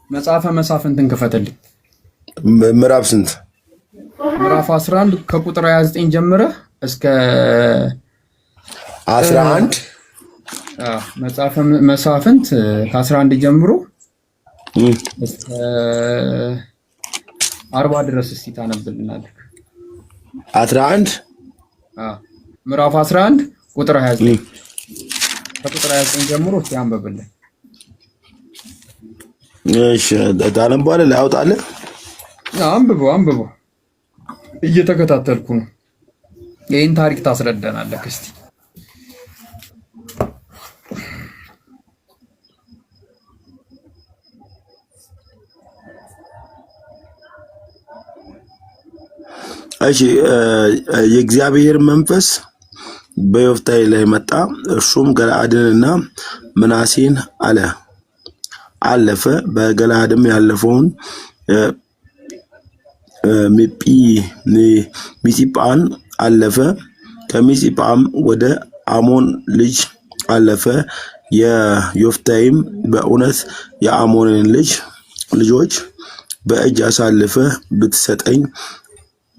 መጽሐፈ መሳፍንትን ክፈትልኝ። ምዕራፍ ስንት? ምዕራፍ 11 ከቁጥር 29 ጀምረህ እስከ 11 መጽሐፈ መሳፍንት ከ11 ጀምሮ እስከ 40 ድረስ እስቲ ታነብልናለህ። 11 ምዕራፍ 11 ቁጥር 29 ከቁጥር 29 ጀምሮ እስቲ አንብብልን። እሺ ታነባለህ? ላውጣለህ? አንብበው እየተከታተልኩ ነው። ይሄን ታሪክ ታስረዳናለህ እስቲ። እሺ የእግዚአብሔር መንፈስ በዮፍታይ ላይ መጣ። እርሱም ገለዓድንና ምናሴን አለፈ። በገለዓድም ያለፈውን ሚጽጳን አለፈ። ከሚጽጳም ወደ አሞን ልጅ አለፈ። የዮፍታይም በእውነት የአሞንን ልጆች በእጅ አሳልፈ ብትሰጠኝ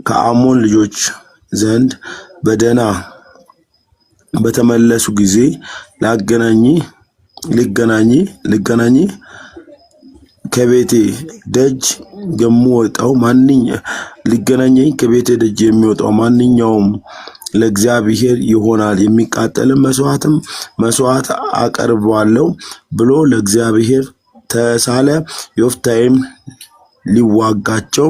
ከአሞን ልጆች ዘንድ በደህና በተመለሱ ጊዜ ልገናኝ ከቤቴ ደጅ የሚወጣው ማንኛውም ለእግዚአብሔር ይሆናል፣ የሚቃጠልም መስዋዕት አቀርባለሁ ብሎ ለእግዚአብሔር ተሳለ። ዮፍታሔም ሊዋጋቸው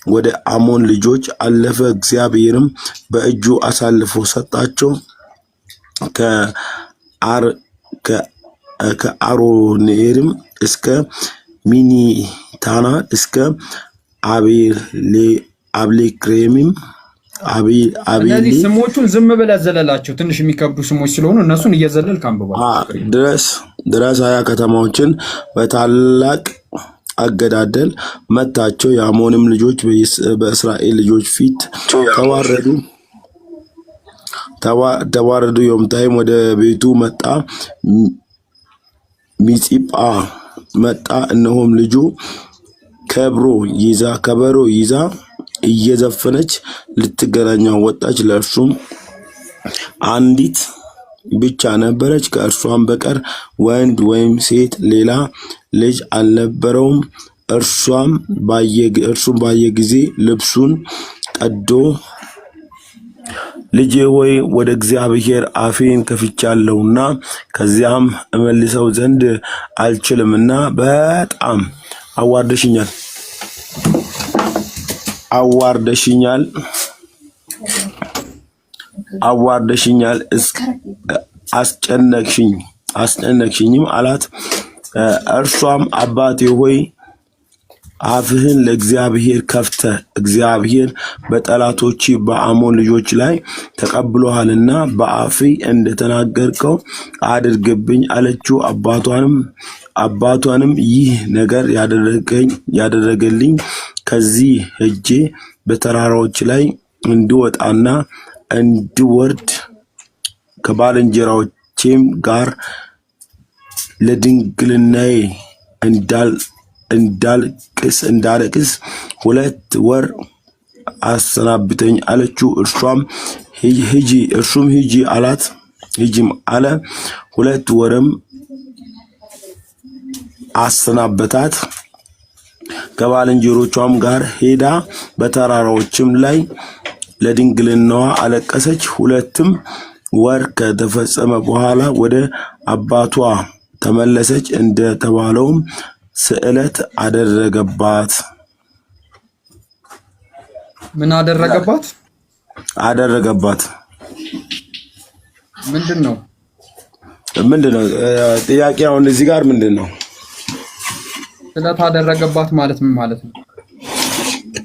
ወደ አሞን ልጆች አለፈ። እግዚአብሔርም በእጁ አሳልፎ ሰጣቸው። ከአሮኔርም እስከ ሚኒታና እስከ አብሌክሬምም እነዚህ ስሞቹን ዝም ብለህ ዘለላቸው። ትንሽ የሚከብዱ ስሞች ስለሆኑ እነሱን እየዘለልክ አንብባቸው ድረስ 20 ከተማዎችን በታላቅ አገዳደል መታቸው። የአሞንም ልጆች በእስራኤል ልጆች ፊት ተዋረዱ። ዮፍታሔም ወደ ቤቱ መጣ፣ ሚጽጳ መጣ። እነሆም ልጁ ከበሮ ይዛ እየዘፈነች ልትገናኘው ወጣች። ለእርሱም አንዲት ብቻ ነበረች፣ ከእርሷም በቀር ወንድ ወይም ሴት ሌላ ልጅ አልነበረውም። እርሱም ባየ ጊዜ ልብሱን ቀዶ ልጄ ሆይ ወደ እግዚአብሔር አፌን ከፍቻለሁና ከዚያም እመልሰው ዘንድ አልችልምና በጣም አዋርደሽኛል፣ አስጨነቅሽኝም አላት። እርሷም አባቴ ሆይ አፍህን ለእግዚአብሔር ከፍተህ እግዚአብሔር በጠላቶች በአሞን ልጆች ላይ ተቀብሎሃልና በአፌ እንደተናገርከው አድርግብኝ አለችው። አባቷንም ይህ ነገር ያደረገልኝ ከዚህ ሄጄ በተራራዎች ላይ እንድወጣና እንድወርድ ከባልንጀራዎቼም ጋር ለድንግልናዬ እንዳልቅስ 2 ወር አሰናብተኝ አለችው። እርሱም ሂጂ አላት። ሂጂም አለ። 2 ወርም አሰናበታት። ከባልንጀሮቿም ጋር ሄዳ በተራራዎችም ላይ ለድንግልናዋ አለቀሰች። 2 ወር ከተፈጸመ በኋላ ወደ አባቷ ተመለሰች። እንደተባለውም ስዕለት አደረገባት። ምን አደረገባት? ምንድነው ጥያቄው? አሁን እዚህ ጋር ምንድነው ስዕለት አደረገባት ማለት ምን ማለት ነው?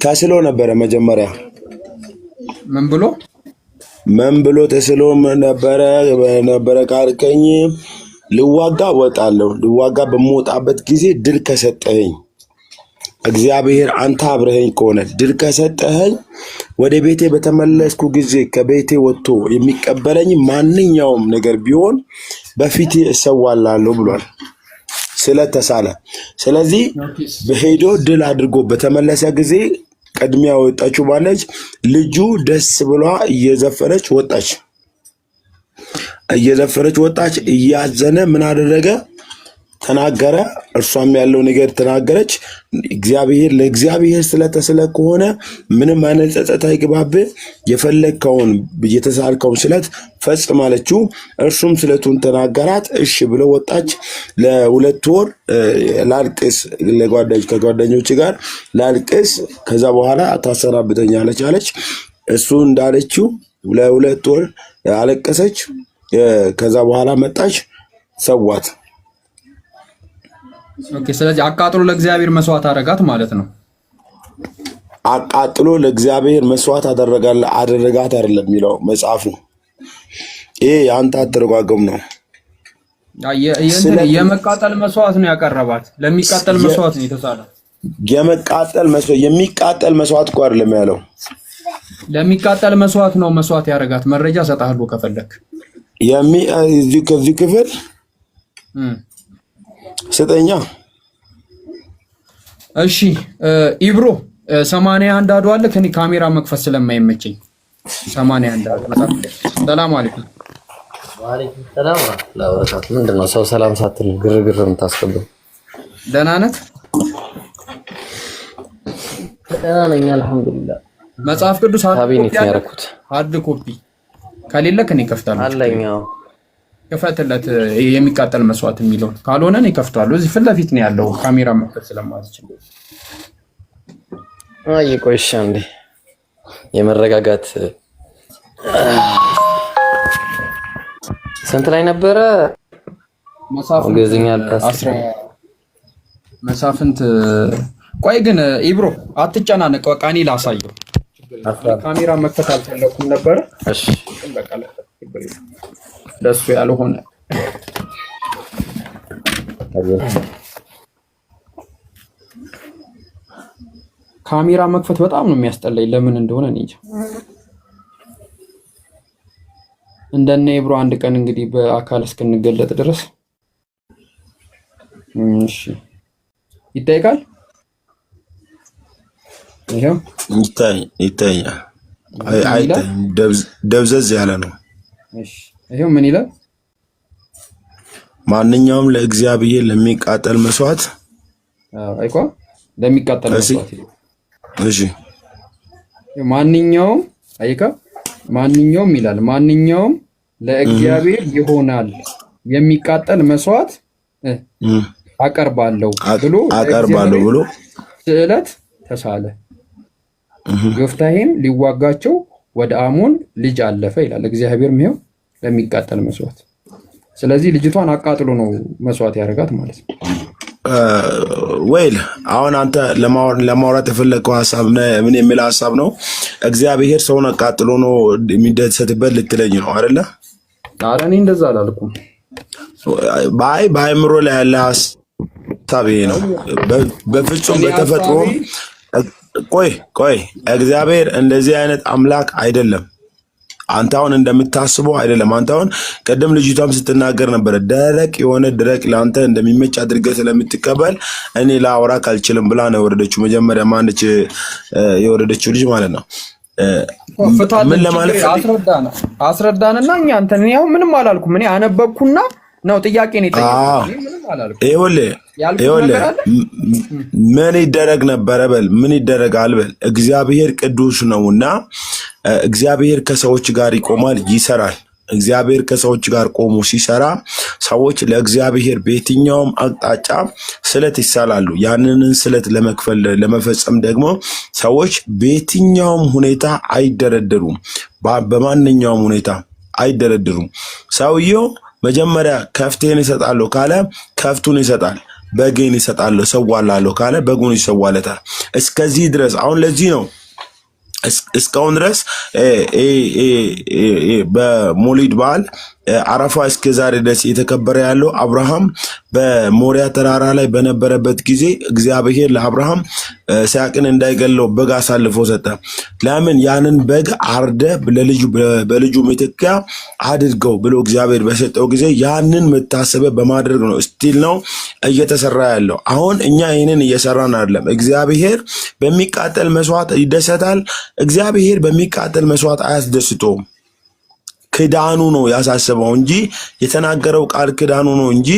ተስሎ ነበረ መጀመሪያ። ምን ብሎ ተስሎ ነበረ ካልከኝ ልዋጋ ወጣለሁ። ልዋጋ በመውጣበት ጊዜ ድል ከሰጠኸኝ እግዚአብሔር አንተ አብረኸኝ ከሆነ ድል ከሰጠኸኝ ወደ ቤቴ በተመለስኩ ጊዜ ከቤቴ ወጥቶ የሚቀበለኝ ማንኛውም ነገር ቢሆን በፊቴ እሰዋላለሁ ብሏል። ስለተሳለ ስለዚህ በሄዶ ድል አድርጎ በተመለሰ ጊዜ ቀድሚያ ወጣችው ማለች ልጁ ደስ ብሏ እየዘፈረች ወጣች እያዘነ ምን አደረገ ተናገረ እርሷም ያለው ነገር ተናገረች እግዚአብሔር ለእግዚአብሔር ስለተሰለ ከሆነ ምንም አይነት ጸጸት አይገባብህ የፈለከውን የተሳልከውን ስለት ፈጽም አለችው እርሱም ስለቱን ተናገራት እሺ ብሎ ወጣች ለሁለት ወር ላልቅስ ከጓደኞች ጋር ላልቅስ ከዛ በኋላ ታሰናብተኛለች አለች እሱ እንዳለችው ለሁለት ወር አለቀሰች ከዛ በኋላ መጣች ሰዋት ኦኬ ስለዚህ አቃጥሎ ለእግዚአብሔር መስዋዕት አደረጋት ማለት ነው አቃጥሎ ለእግዚአብሔር መስዋዕት አደረጋት አይደለም የሚለው መጽሐፍ ነው ይሄ አንተ አትረጓገም ነው የመቃጠል መስዋዕት ነው ያቀረባት ለሚቃጠል መስዋዕት ነው የተሳለው የሚቃጠል መስዋዕት እኮ አይደለም ያለው ለሚቃጠል መስዋዕት ነው መስዋዕት ያደረጋት መረጃ ሰጣለሁ ከፈለክ ከዚህ ክፍል ስጠኛ እሺ ኢብሮ 81 አዱ አለ ከኔ ካሜራ መክፈት ስለማይመቸኝ 81 አዱ ሰላም አለይኩም ወአለይኩም ሰላም ለወራታት ምንድነው ሰው ሰላም ሳትል ግርግር የምታስቀበው ደህና ነህ ደህና ነኝ አልሐምዱሊላህ መጽሐፍ ቅዱስ ሃርድ ኮፒ ከሌለ ከኔ ከፍታለሁ አለኛው ከፈተለት የሚቃጠል መስዋዕት የሚለው ካልሆነ ነው ከፍቷለሁ እዚህ ፊት ለፊት ነው ያለው ካሜራ መክፈት ስለማትችል ቆይሽ አንዴ የመረጋጋት ስንት ላይ ነበረ መሳፍንት ቆይ ግን ኢብሮ አትጨናነቅ በቃ እኔ ላሳየው ካሜራ መክፈት አልፈለኩም ነበር እሺ በቃ ለሱ ያልሆነ ካሜራ መክፈት በጣም ነው የሚያስጠላኝ ለምን እንደሆነ እኔ እንደነ ኢብሮ አንድ ቀን እንግዲህ በአካል እስክንገለጥ ድረስ እሺ ይታይቃል ይሄው ይታያል አይታይ ደብዘዝ ያለ ነው እሺ ይሄው ምን ይላል ማንኛውም ለእግዚአብሔር ለሚቃጠል መስዋዕት አይቋ ለሚቃጠል መስዋዕት እሺ ማንኛውም ይላል ማንኛውም ለእግዚአብሔር ይሆናል የሚቃጠል መስዋዕት አቀርባለሁ ብሎ ስዕለት ተሳለ ዮፍታሔም ሊዋጋቸው ወደ አሞን ልጅ አለፈ ይላል እግዚአብሔር ነው ለሚቃጠል መስዋዕት ስለዚህ ልጅቷን አቃጥሎ ነው መስዋዕት ያደርጋት ማለት ነው ወይል አሁን አንተ ለማውራት የፈለከው ሐሳብ ምን የሚል ሐሳብ ነው እግዚአብሔር ሰውን አቃጥሎ ነው የሚደሰትበት ልትለኝ ነው አይደለ አረኔ እንደዛ አላልኩም ባይምሮ ላይ ያለ ሐሳብ ነው በፍጹም በተፈጥሮ ቆይ እግዚአብሔር እንደዚህ አይነት አምላክ አይደለም አንተ አሁን እንደምታስበው አይደለም አንተ አሁን ቀደም ልጅቷም ስትናገር ነበር ደረቅ ላንተ እንደሚመች አድርገህ ስለምትቀበል እኔ ላወራ ካልችልም ብላ ነው ወረደችው መጀመሪያ ማንች የወረደችው ልጅ ማለት ነው ምን ለማለት አስረዳንና እኛ አንተን ያው ምንም አላልኩም እኔ አነበብኩና ነው ጥያቄ ነው ጠይቀኝ ምንም አላልኩም ይኸውልህ ምን ይደረግ ነበር በል ምን ይደረጋል በል እግዚአብሔር ቅዱስ ነውና እግዚአብሔር ከሰዎች ጋር ይቆማል ይሰራል እግዚአብሔር ከሰዎች ጋር ቆሞ ሲሰራ ሰዎች ለእግዚአብሔር በየትኛውም አቅጣጫ ስለት ይሳላሉ ያንን ስለት ለመፈጸም ደግሞ ሰዎች በየትኛውም ሁኔታ አይደረደሩም በማንኛውም ሁኔታ አይደረደሩም ሰውየው መጀመሪያ ከፍቴን ይሰጣለሁ ካለ ከፍቱን ይሰጣል በጌን ይሰጣለሁ ሰዋላለሁ ካለ በጉን ይሰዋለታል እስከዚህ ድረስ አሁን ለዚህ ነው እስካሁን ድረስ በሞሊድ በዓል አረፋ እስከ ዛሬ ድረስ የተከበረ ያለው አብርሃም በሞሪያ ተራራ ላይ በነበረበት ጊዜ እግዚአብሔር ለአብርሃም ይስሐቅን እንዳይገለው በግ አሳልፎ ሰጠ። ለምን? ያንን በግ አርደ በልጁ ምትኪያ አድርገው ብሎ እግዚአብሔር በሰጠው ጊዜ ያንን መታሰቢያ በማድረግ ነው ስቲል ነው እየተሰራ ያለው። አሁን እኛ ይህንን እየሰራን አይደለም። እግዚአብሔር በሚቃጠል መስዋዕት ይደሰታል። እግዚአብሔር በሚቃጠል መስዋዕት አያስደስተውም። ክዳኑ ነው ያሳሰበው እንጂ የተናገረው ቃል ክዳኑ ነው እንጂ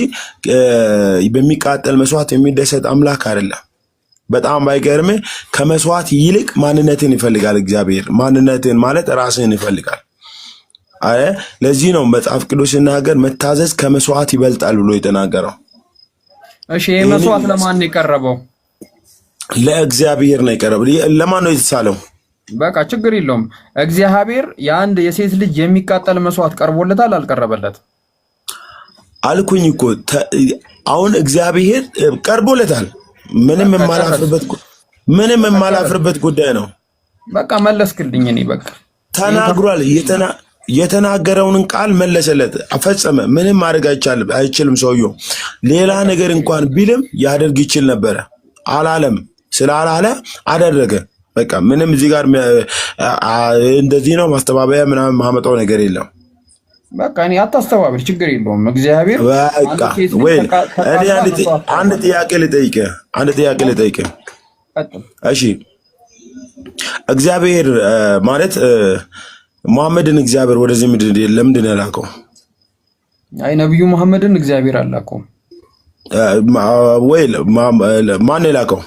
በሚቃጠል መስዋዕት የሚደሰት አምላክ አይደለም። በጣም ባይገርም ከመስዋዕት ይልቅ ማንነትን ይፈልጋል እግዚአብሔር። ማንነትን ማለት ራስን ይፈልጋል። ለዚህ ነው መጽሐፍ ቅዱስ ሲናገር መታዘዝ ከመስዋዕት ይበልጣል ብሎ የተናገረው። እሺ ይሄ መስዋዕት ለማን ነው የቀረበው? ለእግዚአብሔር ነው የቀረበው። ለማን ነው የተሳለው? በቃ ችግር የለውም። እግዚአብሔር የአንድ የሴት ልጅ የሚቃጠል መስዋዕት ቀርቦለታል አልቀረበለት? አልኩኝ እኮ አሁን እግዚአብሔር ቀርቦለታል። ምንም የማላፍርበት ጉዳይ ነው። በቃ መለስክልኝ። እኔ በቃ ተናግሯል። የተናገረውን ቃል መለሰለት፣ ፈጸመ። ምንም ማድረግ አይችልም ሰውየው። ሌላ ነገር እንኳን ቢልም ያደርግ ይችል ነበረ። አላለም። ስላላለ አደረገ። በቃ ምንም እዚህ ጋር እንደዚህ ነው ማስተባበያ ምናምን ማመጣው ነገር የለም። በቃ እኔ አታስተባብር፣ ችግር የለውም። እግዚአብሔር በቃ ወይ እኔ አንድ ጥያቄ ልጠይቅህ። እሺ እግዚአብሔር ማለት መሐመድን እግዚአብሔር ወደዚህ ምድር ለምንድን ነው የላከው? አይ ነብዩ መሐመድን እግዚአብሔር አላከውም። ወይ ማን የላከው?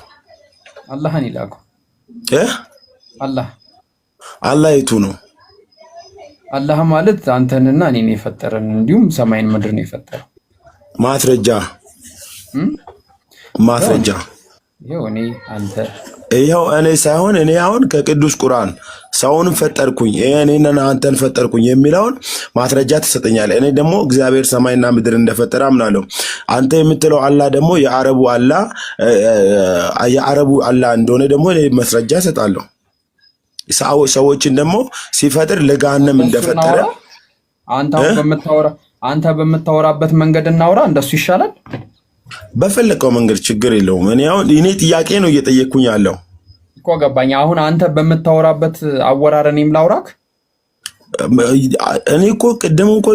አላህን የላከው። አላህ የቱ ነው? አላህ ማለት አንተንና እኔን የፈጠረን እንዲሁም ሰማይን ምድርን የፈጠረው። ማስረጃ ይኸው እኔ ሳይሆን እኔ አሁን ከቅዱስ ቁርአን ሰውን ፈጠርኩኝ እኔና አንተን ፈጠርኩኝ የሚለውን ማስረጃ ትሰጠኛለህ። እኔ ደግሞ እግዚአብሔር ሰማይና ምድር እንደፈጠረ አምናለሁ። አንተ የምትለው አላህ ደግሞ የአረቡ አላህ እንደሆነ ደግሞ እኔ ማስረጃ እሰጣለሁ። ሰዎችን ደግሞ ሲፈጥር ለገሃነም እንደፈጠረ አንተ በምታወራበት መንገድ እናውራ። እንደሱ ይሻላል። በፈለቀው መንገድ ችግር የለውም። እኔ ጥያቄ ነው እየጠየቅኩኝ ያለው እኮ ገባኝ። አሁን አንተ በምታወራበት አወራር እኔም ላውራክ። እኔ እኮ ቅድም እኮ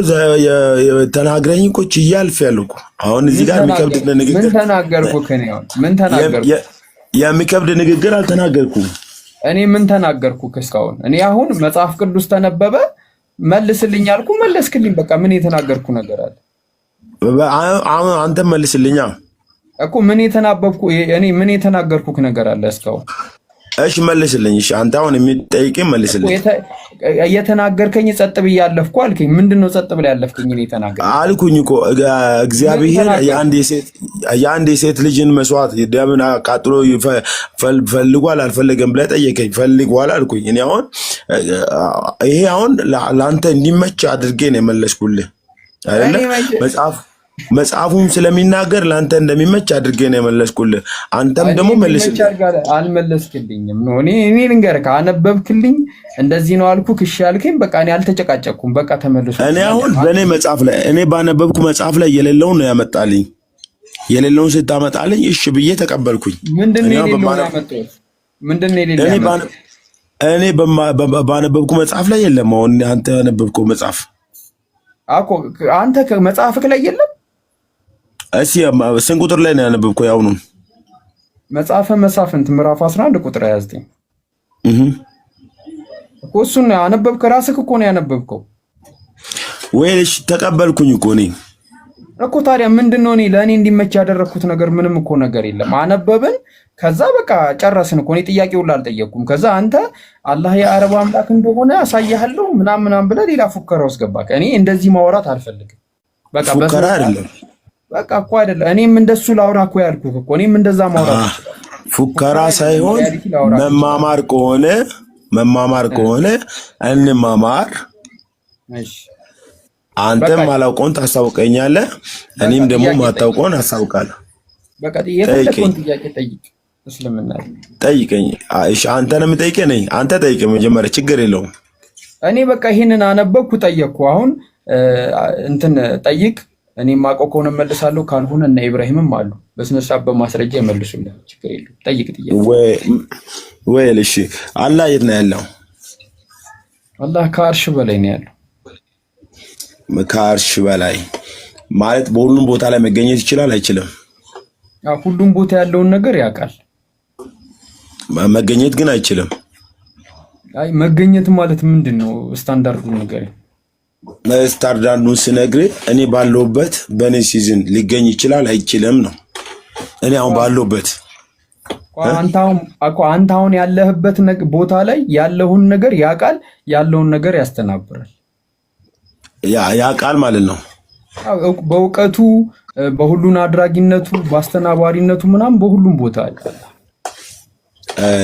ተናግረኝ እኮ ችያልፍ ያለው እኮ አሁን እዚህ ጋር የሚከብድ ንግግር ምን ተናገርኩህ? ምን ተናገርኩህ? የሚከብድ ንግግር አልተናገርኩም። እኔ ምን ተናገርኩህ እስካሁን? እኔ አሁን መጽሐፍ ቅዱስ ተነበበ መልስልኝ አልኩ፣ መለስክልኝ። በቃ ምን የተናገርኩ ነገር አለ? አንተ መልስልኛ እኮ ምን የተናገርኩህ ነገር አለ እስካሁን? እሺ መልስልኝ። እሺ አንተ አሁን የሚጠይቀኝ መልስልኝ። የተናገርከኝ ጸጥ ብዬ ያለፍኩ አልከኝ። ምንድነው ጸጥ ብለህ ያለፍከኝ? እኔ ተናገርኩ አልኩኝ እኮ እግዚአብሔር የአንድ የሴት ልጅን መስዋዕት ደምን አቃጥሎ ፈልጓል አልፈለገም ብለህ ጠየቀኝ። ፈልጓል አልኩኝ። እኔ አሁን ይሄ አሁን ለአንተ እንዲመች አድርጌ ነው የመለስኩልህ አይደለ? መጽሐፉም ስለሚናገር ለአንተ እንደሚመች አድርጌ ነው የመለስኩልህ። አንተም ደግሞ መልስልኝ። አልመለስክልኝም ነው። እኔ ልንገርህ፣ አነበብክልኝ እንደዚህ ነው አልኩህ። እሺ አልከኝ። በቃ እኔ አልተጨቃጨኩም። በቃ ተመልሶ እኔ አሁን በእኔ መጽሐፍ ላይ እኔ ባነበብኩ መጽሐፍ ላይ የሌለውን ነው ያመጣልኝ። የሌለውን ስታመጣልኝ እሺ ብዬ ተቀበልኩኝ። ምንድነው የሌለውን ያመጣው? ምንድነው የሌለውን? እኔ ባነበብኩ መጽሐፍ ላይ የለም። አሁን አንተ ያነበብከው መጽሐፍ አንተ ከመጽሐፍክ ላይ የለም። እሺ ስንት ቁጥር ላይ ነው ያነበብከው? ያው ነው መጽሐፈ መሳፍንት ምዕራፍ 11 ቁጥር 29 እኮ እሱን ያነበብከው ራስህ እኮ ነው ያነበብከው። ወይስ ተቀበልኩኝ እኮ እኔ እኮ። ታዲያ ምንድነው እኔ ለእኔ እንዲመች ያደረኩት ነገር? ምንም እኮ ነገር የለም። አነበብን፣ ከዛ በቃ ጨረስን እኮ። እኔ ጥያቄ ሁሉ አልጠየቅኩም። ከዛ አንተ አላህ የአረብ አምላክ እንደሆነ አሳያለሁ ምናምን ብለህ ሌላ ፉከራ ውስጥ ገባህ። እኔ እንደዚህ ማውራት አልፈልግም። በቃ ፉከራ አይደለም። በቃ እኮ አይደለም። እኔም እንደሱ ላውራ እኮ ያልኩህ እኮ። እኔም እንደዛ ማውራት ፉከራ ሳይሆን መማማር ከሆነ እንማማር። እሺ አንተም ማላውቀውን ታሳውቀኛለህ፣ እኔም ደግሞ ማታውቀውን አሳውቃለሁ። በቃ የፈለከውን ጥያቄ ጠይቅ። እስልምና ጠይቀኝ። እሺ አንተ ነው የምጠይቀኝ? አንተ ጠይቀኝ መጀመሪያ፣ ችግር የለውም። እኔ በቃ ይሄንን አነበብኩ ጠየቅኩ። አሁን እንትን ጠይቅ። እኔ የማውቀው ከሆነ መልሳለሁ፣ ካልሆነ እና ኢብራሂምም አሉ በስነ ስርዓት በማስረጃ ይመልሱልህ። ችግር የለም ጠይቅ ጥያቄ። ወይ እሺ፣ አላህ የት ነው ያለው? አላህ ከአርሽ በላይ ነው ያለው። ከአርሽ በላይ ማለት በሁሉም ቦታ ላይ መገኘት ይችላል አይችልም? ሁሉም ቦታ ያለውን ነገር ያውቃል። መገኘት ግን አይችልም። መገኘት ማለት ምንድን ነው? ስታንዳርዱን ነገር ስታንዳርዱን ስነግርህ እኔ ባለሁበት በእኔ ሲዝን ሊገኝ ይችላል አይችልም ነው። እኔ አሁን ባለሁበት አንተ አሁን ያለህበት ቦታ ላይ ያለውን ነገር ያውቃል፣ ያለውን ነገር ያስተናብራል። ያውቃል ማለት ነው። በእውቀቱ፣ በሁሉን አድራጊነቱ፣ በአስተናባሪነቱ ምናምን በሁሉም ቦታ ያውቃል።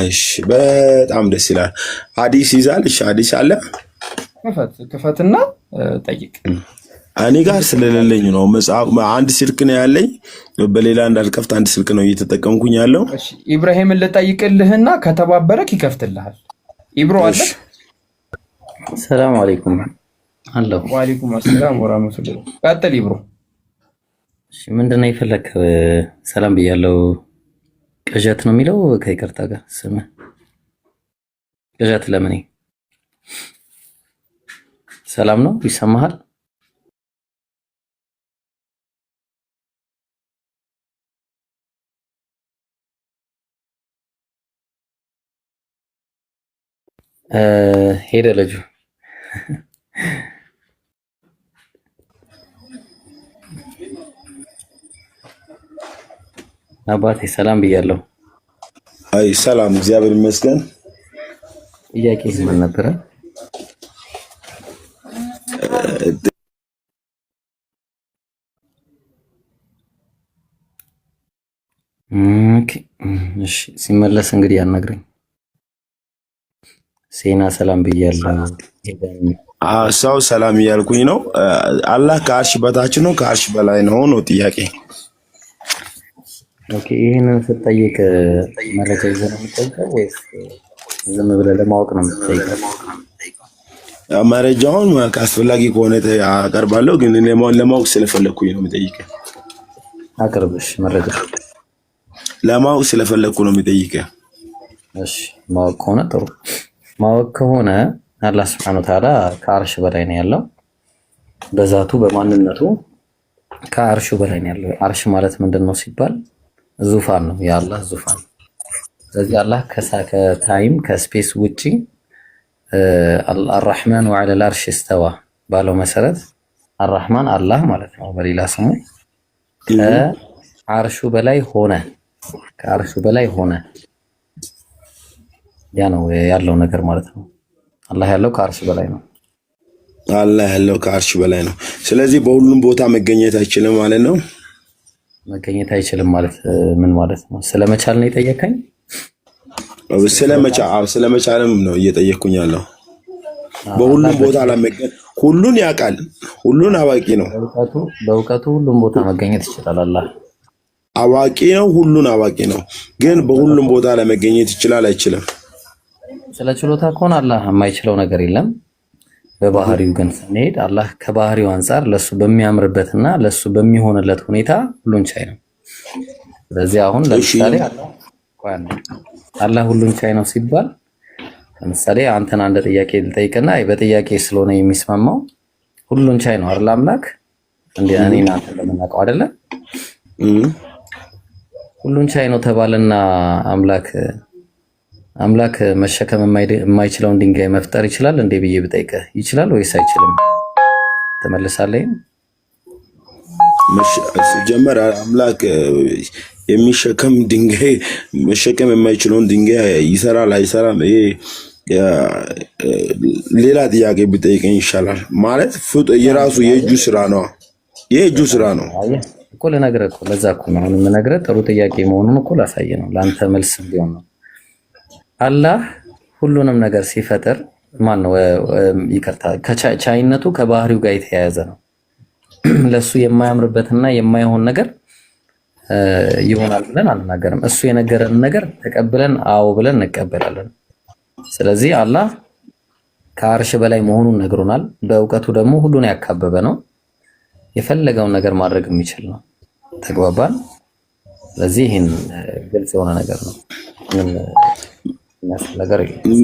እሺ በጣም ደስ ይላል። ሐዲስ ይዛል። እሺ ሐዲስ አለ። ክፈትና ጠይቅ። እኔ ጋር ስለሌለኝ ነው መጽሐፍ። አንድ ስልክ ነው ያለኝ፣ በሌላ እንዳልከፍት አንድ ስልክ ነው እየተጠቀምኩኝ ያለው። እሺ ኢብራሂምን ልጠይቅልህና ከተባበረክ ይከፍትልሃል። ኢብሮ አለ። ሰላም አለይኩም አለሁ። ወአለይኩም ሰላም ወራህመቱላህ። ቀጥል ኢብሮ። እሺ ምንድነው የፈለከው? ሰላም ብያለሁ። ቅዠት ነው የሚለው ከይቅርታ ጋር ስም ቅዠት ለምን? ሰላም ነው ይሰማሃል? ሄደ ልጁ። አባቴ ሰላም ብያለሁ። አይ ሰላም፣ እግዚአብሔር ይመስገን። ጥያቄ ምን ነበረ? እሺ ሲመለስ እንግዲህ ያናግረኝ። ሴና ሰላም ብያለሁ። ሰው ሰላም እያልኩኝ ነው። አላህ ከአርሽ በታች ነው ከአርሽ በላይ ነው ነው ጥያቄ። ኦኬ ይሄንን ስትጠይቅ መረጃ ይዘህ ነው የምትጠይቀው ወይስ ዝም ብለህ ለማወቅ ነው የምትጠይቀው? መረጃውን አስፈላጊ ከሆነ አቀርባለሁ፣ ግን ለማወቅ ስለፈለኩኝ ነው የምጠይቀው። አቅርብሽ መረጃ። ለማወቅ ስለፈለኩ ነው የምጠይቀው። እሺ ማወቅ ከሆነ ጥሩ። ማወቅ ከሆነ አላህ Subhanahu Wa Ta'ala ከአርሽ በላይ ነው ያለው። በዛቱ በማንነቱ ከአርሹ በላይ ነው ያለው። አርሽ ማለት ምንድነው ሲባል ዙፋን ነው፣ የአላህ ዙፋን። ስለዚህ አላህ ከታይም ከስፔስ ውጪ አልራህማን ወዐለ አልአርሽ እስተዋ ባለው መሰረት አልራህማን አላህ ማለት ነው በሌላ ስሙ ከአርሹ በላይ ሆነ። ከአርሹ በላይ ሆነ። ያ ነው ያለው ነገር ማለት ነው። አላህ ያለው ከአርሽ በላይ ነው። አላህ ያለው ከአርሽ በላይ ነው። ስለዚህ በሁሉም ቦታ መገኘት አይችልም ማለት ነው። መገኘት አይችልም ማለት ምን ማለት ነው? ስለመቻል ነው የጠየቀኝ? ስለመቻልም ነው እየጠየቅኩኝ ያለው። በሁሉም ቦታ ለመገኘት ሁሉን ያውቃል፣ ሁሉን አዋቂ ነው። በእውቀቱ ሁሉም ቦታ መገኘት ይችላል። አላህ አዋቂ ነው፣ ሁሉን አዋቂ ነው። ግን በሁሉም ቦታ ለመገኘት ይችላል አይችልም? ስለ ችሎታ ከሆነ አላህ የማይችለው ነገር የለም። በባህሪው ግን ስንሄድ አላህ ከባህሪው አንፃር ለሱ በሚያምርበትና ለሱ በሚሆንለት ሁኔታ ሁሉን ቻይ ነው። ስለዚህ አሁን ለምሳሌ አላህ ሁሉን ቻይ ነው ሲባል ለምሳሌ አንተን አንድ ጥያቄ ልጠይቅና በጥያቄ ስለሆነ የሚስማማው ሁሉን ቻይ ነው አይደል? አምላክ እንዴ እኔና አንተ ለምናውቀው አይደለ? ሁሉን ቻይ ነው ተባለና አምላክ መሸከም የማይችለውን ድንጋይ መፍጠር ይችላል እንዴ ብዬ ብጠይቅህ ይችላል ወይስ አይችልም? ተመልሳለህ? ጀመር አምላክ የሚሸከም ድንጋይ መሸከም የማይችለውን ድንጋይ ይሰራል አይሰራም? ይሄ ሌላ ጥያቄ ብጠይቀኝ ይሻላል። ማለት የራሱ የእጁ ስራ ነው። የእጁ ስራ ነው እኮ ልነግርህ እኮ ለዛ እኮ ነው አሁን የምነግርህ። ጥሩ ጥያቄ መሆኑን እኮ ላሳየ ነው ለአንተ መልስ ቢሆን ነው። አላህ ሁሉንም ነገር ሲፈጥር ማን ነው ይቅርታ ከቻይነቱ ከባህሪው ጋር የተያያዘ ነው። ለሱ የማያምርበትና የማይሆን ነገር ይሆናል ብለን አንናገርም። እሱ የነገረን ነገር ተቀብለን አዎ ብለን እንቀበላለን። ስለዚህ አላህ ከአርሽ በላይ መሆኑን ነግሮናል። በእውቀቱ ደግሞ ሁሉን ያካበበ ነው። የፈለገውን ነገር ማድረግ የሚችል ነው። ተግባባን። ስለዚህ ይህን ግልጽ የሆነ ነገር ነው። ምን ነገር የለም።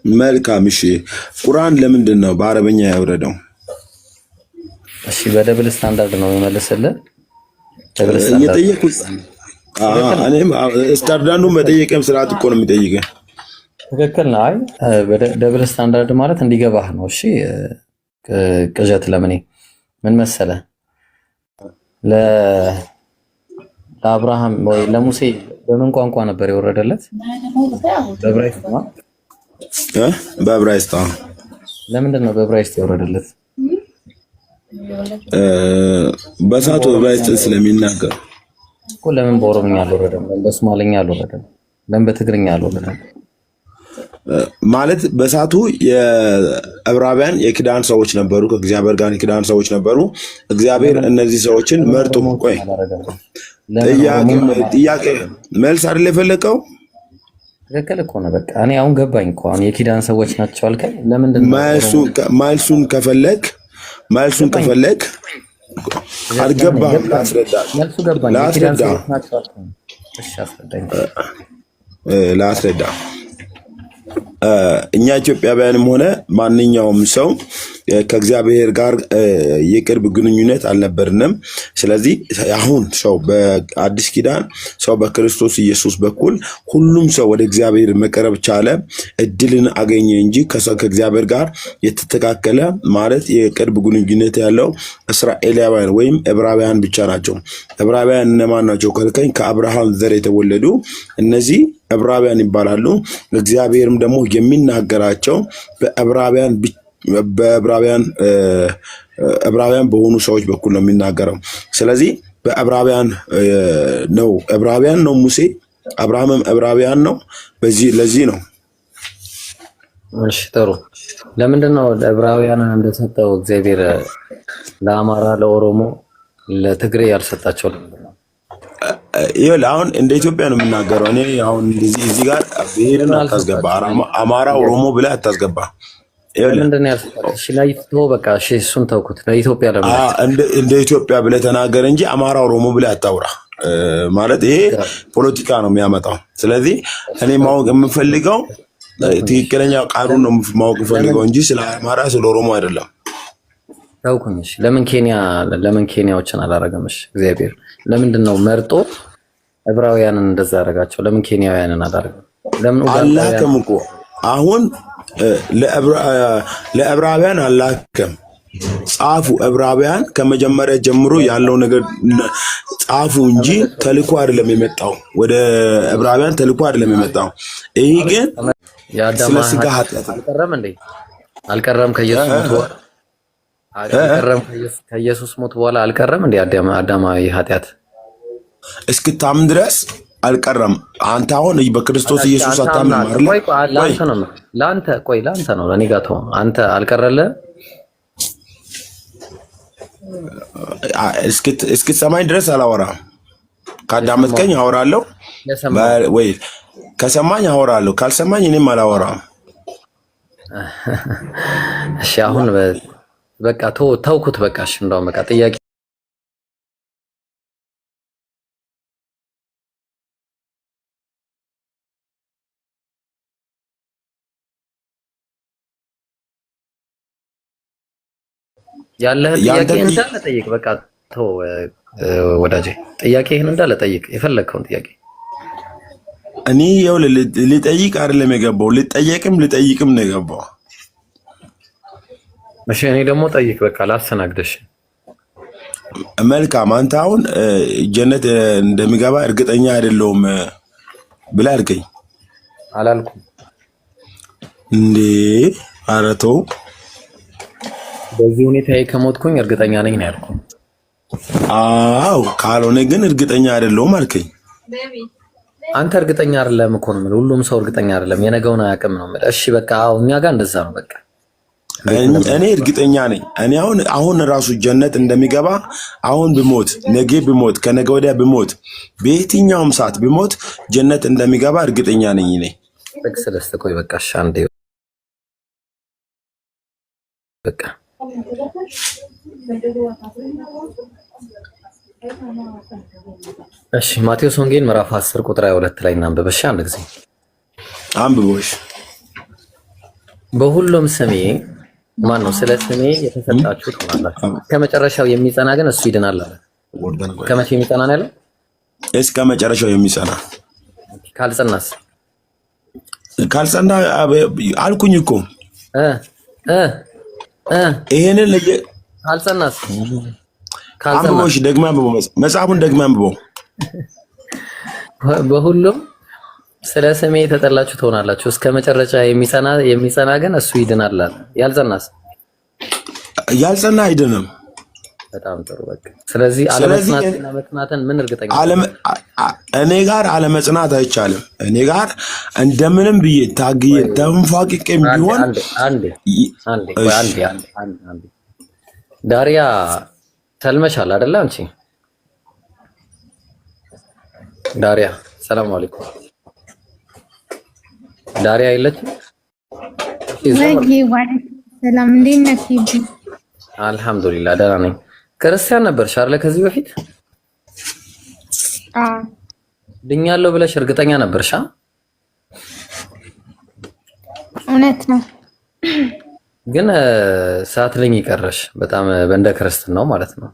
መልካም። እሺ ቁርአን ለምንድን ነው በአረበኛ ያወረደው? እሺ በደብል ስታንዳርድ ነው የመለሰልህ። ደብል ስታንዳርድ እየጠየኩት እኔም ስታንዳርዱን መጠየቅም ስርዓት እኮ ነው የሚጠይቀኝ። ትክክል ነው። አይ ደብል ስታንዳርድ ማለት እንዲገባህ ነው። እሺ ቅዠት ለምን ምን መሰለ ለአብርሃም ወይ ለሙሴ በምን ቋንቋ ነበር የወረደለት? በዕብራይስጥ ነው። በዕብራይስጥ። ለምንድን ነው በዕብራይስጥ የወረደለት? በሳቱ ዕብራይስጥ ስለሚናገር እኮ። ለምን በኦሮምኛ አልወረደም? ለምን በሶማሌኛ አልወረደም? ለምን በትግርኛ አልወረደም? ማለት በሳቱ የዕብራውያን የኪዳን ሰዎች ነበሩ፣ ከእግዚአብሔር ጋር የኪዳን ሰዎች ነበሩ። እግዚአብሔር እነዚህ ሰዎችን መርጦ ቆይ ጥያቄ መልስ አይደል የፈለቀው? ትክክል እኮ ነው። በቃ እኔ አሁን ገባኝ እኮ። አሁን የኪዳን ሰዎች ናቸው አልከኝ። ለምንድን ነው መልሱን ከፈለክ አልገባህም? መልሱ ገባኝ። የኪዳን ሰዎች ናቸው አልከኝ። እሺ አስረዳኝ። ላስረዳ። እኛ ኢትዮጵያውያንም ሆነ ማንኛውም ሰው ከእግዚአብሔር ጋር የቅርብ ግንኙነት አልነበርንም። ስለዚህ አሁን ሰው በአዲስ ኪዳን ሰው በክርስቶስ ኢየሱስ በኩል ሁሉም ሰው ወደ እግዚአብሔር መቀረብ ቻለ፣ እድልን አገኘ እንጂ ከእግዚአብሔር ጋር የተተካከለ ማለት የቅርብ ግንኙነት ያለው እስራኤላውያን ወይም ዕብራውያን ብቻ ናቸው። ዕብራውያን እነማን ናቸው ካልከኝ ከአብርሃም ዘር የተወለዱ እነዚህ ዕብራውያን ይባላሉ። እግዚአብሔርም ደግሞ የሚናገራቸው በዕብራውያን በሆኑ ሰዎች በኩል ነው የሚናገረው። ስለዚህ በዕብራውያን ነው ሙሴ፣ አብርሃምም ዕብራውያን ነው። ለዚህ ነው። እሺ ጥሩ። ለምንድን ነው ዕብራውያንን እንደሰጠው እግዚአብሔር ለአማራ፣ ለኦሮሞ፣ ለትግሬ ያልሰጣቸው? ለምንድን ነው? ይኸውልህ አሁን እንደ ኢትዮጵያ ነው የምናገረው። እኔ አሁን እዚህ ጋር ብሄርን አታስገባ፣ አማራ ኦሮሞ ብለህ አታስገባ። ለምንድን ነው ያልሰጣቸው? እሺ ላይቶ በቃ እሺ እሱን ተውኩት። ለኢትዮጵያ ለምን እንደ ኢትዮጵያ ብለህ ተናገር እንጂ አማራ ኦሮሞ ብለህ አታውራ። ማለት ይሄ ፖለቲካ ነው የሚያመጣው። ስለዚህ እኔ ማወቅ የምፈልገው ትክክለኛ ቃሉን ነው ማወቅ የምፈልገው እንጂ ስለ አማራ ስለ ኦሮሞ አይደለም። ታውኩኝ። እሺ ለምን ኬንያዎችን አላረገም? እሺ እግዚአብሔር ለምንድን ነው መርጦ ዕብራውያንን እንደዛ ያደረጋቸው? ለምን ኬንያውያንን አላረገም? ለምን አላከም እኮ አሁን ለዕብራውያን አላከም። ጻፉ ዕብራውያን ከመጀመሪያ ጀምሮ ያለው ነገር ጻፉ እንጂ ተልኮ አይደለም የመጣው። ወደ ዕብራውያን ተልኮ አይደለም የመጣው። ይሄ ግን ስለ ስጋ ኃጢአት አልቀረም ከኢየሱስ ሞት በኋላ አልቀረም እንዴ? አዳማዊ ኃጢአት እስክታምን ድረስ አልቀረም። አንተ አሁን በክርስቶስ ኢየሱስ አታምን ማለት ለአንተ ነው ለኔ ጋር ተው። አንተ አልቀረልህ እስክትሰማኝ ድረስ አላወራም። ካዳመጥከኝ አወራለሁ ወይ ከሰማኝ አወራለሁ፣ ካልሰማኝ እኔም አላወራም። እሺ አሁን በቃ ተውኩት። በቃ እሺ እንደውም በቃ ጥያቄ ያለህን ጥያቄ እንዳለ ጠይቅ። በቃ ተው ወዳጄ፣ ጥያቄህን እንዳለ ጠይቅ፣ የፈለግከውን ጥያቄ። እኔ ያው ልጠይቅ አይደለም የገባው፣ ልጠይቅም ነው የገባው። እሺ እኔ ደግሞ ጠይቅ፣ በቃ ላስተናግደሽ። መልካም። አንተ አሁን ጀነት እንደሚገባ እርግጠኛ አይደለሁም ብለህ አልከኝ። አላልኩም እንዴ? ኧረ ተው። በዚህ ሁኔታ ከሞትኩኝ እርግጠኛ ነኝ ነው ያልኩት። አዎ፣ ካልሆነ ግን እርግጠኛ አይደለሁም አልከኝ። አንተ እርግጠኛ አይደለም እኮ ነው የምልህ። ሁሉም ሰው እርግጠኛ አይደለም፣ የነገውን አያውቅም ነው የምልህ። እሺ በቃ እኛ ጋር እንደዛ ነው በቃ። እኔ እርግጠኛ ነኝ። እኔ አሁን ራሱ ጀነት እንደሚገባ አሁን ብሞት፣ ነገ ብሞት፣ ከነገ ወዲያ ብሞት፣ በየትኛውም ሰዓት ብሞት ጀነት እንደሚገባ እርግጠኛ ነኝ። እኔ ስለስተቆይ በቃ አንዴ በቃ እሺ ማቴዎስ ወንጌል ምዕራፍ 10 ቁጥር 22 ላይ እናንብብ። እሺ አንድ ጊዜ አንብቦሽ። በሁሉም ስሜ ማን ነው? ስለ ስሜ የተሰጣችሁ ትሆናላችሁ፣ ከመጨረሻው የሚጸና ግን እሱ ይድናል አለ። ከመቼ የሚጸና ነው ያለው? እስከ መጨረሻው የሚጸና። ካልጸናስ? ካልጸና አልኩኝ እኮ ይሄንን ካልጸናስ? አንብቦሽ ደግማ አንብቦ፣ መጽሐፉን ደግማ አንብቦ። በሁሉም ስለ ስሜ የተጠላችሁ ትሆናላችሁ፣ እስከ መጨረሻ የሚጸና ግን እሱ ይድናል አለ። ያልጸናስ? ያልጸና አይድንም። በጣም ጥሩ። በቃ ስለዚህ አለመጽናትና መጽናትን ምን እርግጠኛ እኔ ጋር አለመጽናት አይቻልም። እኔ ጋር እንደምንም ብዬ ታግዬ ተንፏቅቄም ቢሆን አንዴ ዳሪያ ተልመሻል አይደለ? አንቺ ዳሪያ ሰላም አለይኩም። ዳሪያ የለችም? ሰላም እንዴት ነህ? አልሐምዱሊላህ ደህና ነኝ። ክርስቲያን ነበርሽ አይደለ ከዚህ በፊት? ድኛለሁ ብለሽ እርግጠኛ ነበርሽ? እውነት ነው። ግን ሳትለኝ ይቀረሽ በጣም በእንደ ክርስትናው ማለት ነው።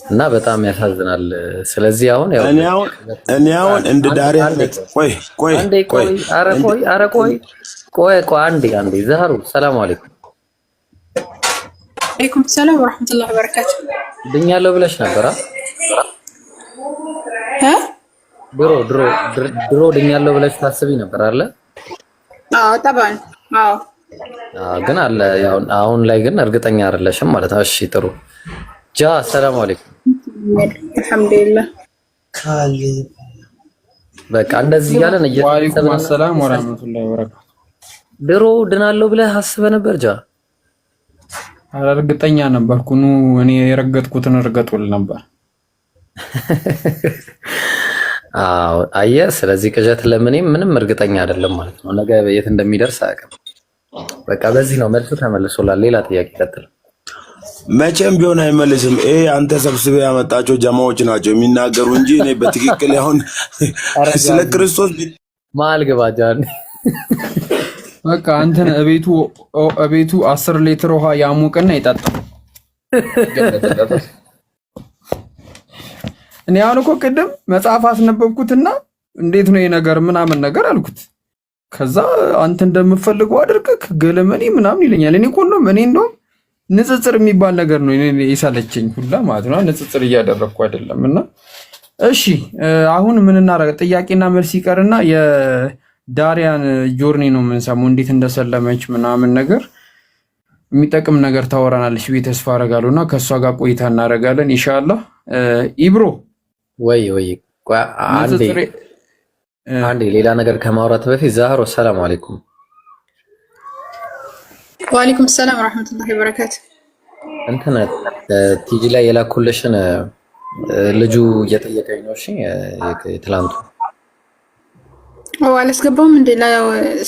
እና በጣም ያሳዝናል። ስለዚህ አሁን ያው እኔ አሁን እንደ ዳሪያ ቆይ አንዴ ዘሃሩ ሰላም አለይኩም። አለይኩም ሰላም ወራህመቱላሂ ወበረካቱ። ድኛለሁ ብለሽ ነበር? ድሮ ድኛለሁ ብለሽ ታስቢ ነበር አይደለ? አዎ ጠባን። አዎ ግን አለ ያው አሁን ላይ ግን እርግጠኛ አይደለሽም ማለት ነው። እሺ ጥሩ ጃ ሰላም አለይኩም። አልሐምዱሊላህ በቃ እንደዚህ ያለን ወአለይኩም ሰላም ወራህመቱላሂ ወበረካቱ። ድሮ ድናለሁ ብለህ አስበህ ነበር ጃ? እርግጠኛ ነበርኩ። እኔ የረገጥኩትን እርገጡል ነበር። አዎ አየህ። ስለዚህ ቅዠት ለምንም ምንም እርግጠኛ አይደለም ማለት ነው። ነገ የት እንደሚደርስ አያውቅም። በቃ በዚህ ነው መልሱ ተመልሶላል። ሌላ ጥያቄ ቀጥል። መቼም ቢሆን አይመልስም። አንተ ሰብስበህ ያመጣቸው ጀማዎች ናቸው የሚናገሩ እንጂ እኔ በትክክል አሁን ስለ ክርስቶስ ማል ገባ ጃን በቃ አንተን እቤቱ 10 ሊትር ውሃ ያሙቅና ይጠጣ። እኔ አሁን እኮ ቅድም መጽሐፍ አስነበብኩትና እንዴት ነው የነገር ምናምን ነገር አልኩት። ከዛ አንተ እንደምፈልገው አድርገህ ገለመኔ ምናምን ይለኛል። እኔ እንደውም ንጽጽር የሚባል ነገር ነው የሳለችኝ ሁላ ማለት ነው። ንጽጽር እያደረግኩ አይደለም። እና እሺ አሁን ምን እናደርግ? ጥያቄና መልስ ይቀርና ዳሪያን ጆርኒ ነው የምንሰማው፣ እንዴት እንደሰለመች ምናምን ነገር የሚጠቅም ነገር ታወራናለች ብዬ ተስፋ አደርጋለሁ። እና ከእሷ ጋር ቆይታ እናደርጋለን ኢንሻአላህ። ኢብሮ ወይ አንዴ ሌላ ነገር ከማውራት በፊት ዛህሮ ሰላም አለይኩም። ወአለይኩም ሰላም ወራህመቱላሂ ወበረካቱ። እንትን ቲጂ ላይ የላኩልሽን ልጁ እየጠየቀኝ ነው። እሺ ትላንቱ አላስገባም እንዴ?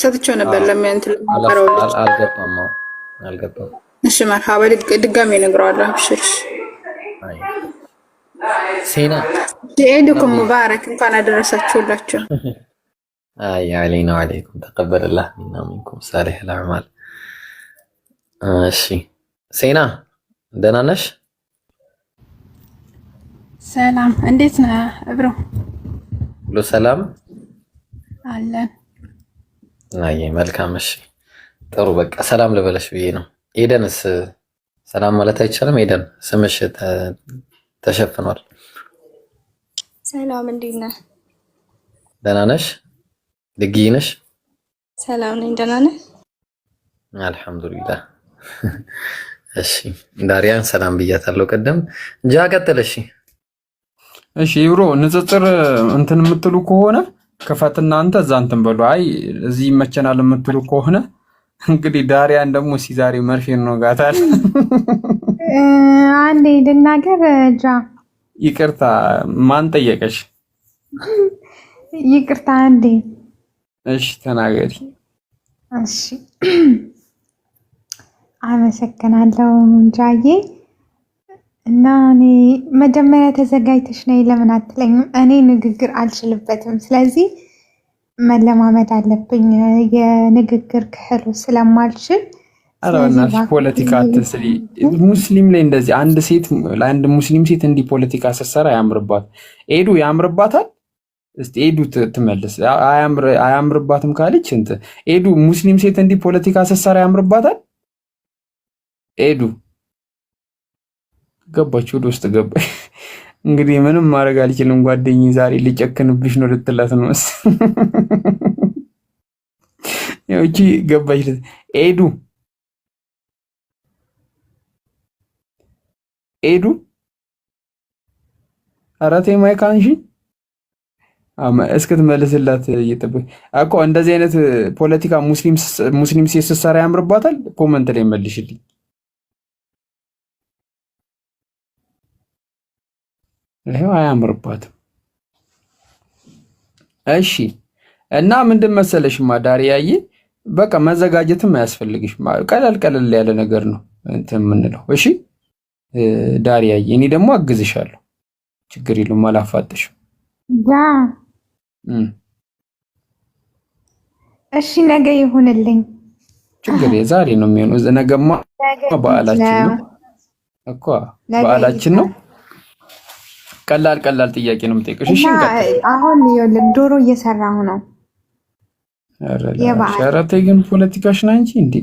ሰጥቼው ነበር ለሚያንት ለማቀረው ልጅ አልገባም። እሺ መርሃባ ድጋሜ እነግረዋለሁ። አብሽርሽ ሴና ኢድኩም ሙባረክ፣ እንኳን አደረሳችሁላችሁ። አለይና ወአለይኩም ተቀበለላህ ሚና ሚንኩም ሳሊህ አልአዕማል። እሺ ሴና ደህና ነሽ? ሰላም እንዴት ነህ እብሮ? ሁሉ ሰላም አለን። አይ መልካም። እሺ ጥሩ በቃ ሰላም ልበለሽ ብዬ ነው። ኤደንስ ሰላም ማለት አይቻልም? ኤደን ስምሽ ተሸፍኗል። ሰላም እንዴት ነህ? ደህና ነሽ? ድግይ ነሽ? ሰላም ነኝ። ደህና ነህ? አልሐምዱሊላህ። እሺ ዳሪያን ሰላም ብያታለሁ ቅድም። እንጃ ቀጥል። እሺ ብሮ ንጽጽር እንትን የምትሉ ከሆነ ከፈትና አንተ እዛ እንትን በሉ። አይ እዚህ ይመቸናል የምትሉ ከሆነ እንግዲህ ዳሪያን ደግሞ ዛሬ መርፌን ነው ጋታል። አንዴ ልናገር ጃ። ይቅርታ ማን ጠየቀሽ? ይቅርታ አንዴ። እሺ ተናገሪ። እሺ አመሰግናለሁ ጃዬ። እና እኔ መጀመሪያ ተዘጋጅተሽ ነይ ለምን አትለኝም? እኔ ንግግር አልችልበትም። ስለዚህ መለማመድ አለብኝ የንግግር ክህሎት ስለማልችል። ኧረ በእናትሽ ፖለቲካ አትስሪ። ሙስሊም ላይ እንደዚህ አንድ ሴት ለአንድ ሙስሊም ሴት እንዲህ ፖለቲካ ስትሰራ ያምርባት። ኤዱ ያምርባታል? እስቲ ኤዱ ትመልስ። አያምርባትም ካለች እንትን ኤዱ ሙስሊም ሴት እንዲህ ፖለቲካ ስትሰራ ያምርባታል? ኤዱ ገባች፣ ወደ ውስጥ ገባች። እንግዲህ ምንም ማድረግ አልችልም። ጓደኛዬ ዛሬ ሊጨክንብሽ ነው ልትላት ነው ያው እቺ ገባች። ኤዱ ኤዱ ኧረ ተይ ማይክ አንሺ እስክትመልስላት እየጠበቅ እኮ። እንደዚህ አይነት ፖለቲካ ሙስሊም ሴት ስትሰራ ያምርባታል? ኮመንት ላይ መልሽልኝ። ይሄው አያምርባትም። እሺ እና ምንድን መሰለሽማ ዳሪያዬ፣ በቃ መዘጋጀትም አያስፈልግሽም። ቀለል ቀለል ያለ ነገር ነው እንትን የምንለው። እሺ ዳሪያዬ፣ እኔ ደግሞ አግዝሻለሁ። ችግር የለውም፣ አላፋጥሽም። እሺ ነገ ይሁንልኝ። ችግር ዛሬ ነው የሚሆነው። ነገማ በዓላችን ነው እኮ፣ በዓላችን ነው። ቀላል ቀላል ጥያቄ ነው የምጠይቅሽ። እሺ አሁን ይኸውልህ ዶሮ እየሰራሁ ነው። ኧረ ተይ ግን ፖለቲካሽ ና እንጂ እንዴ!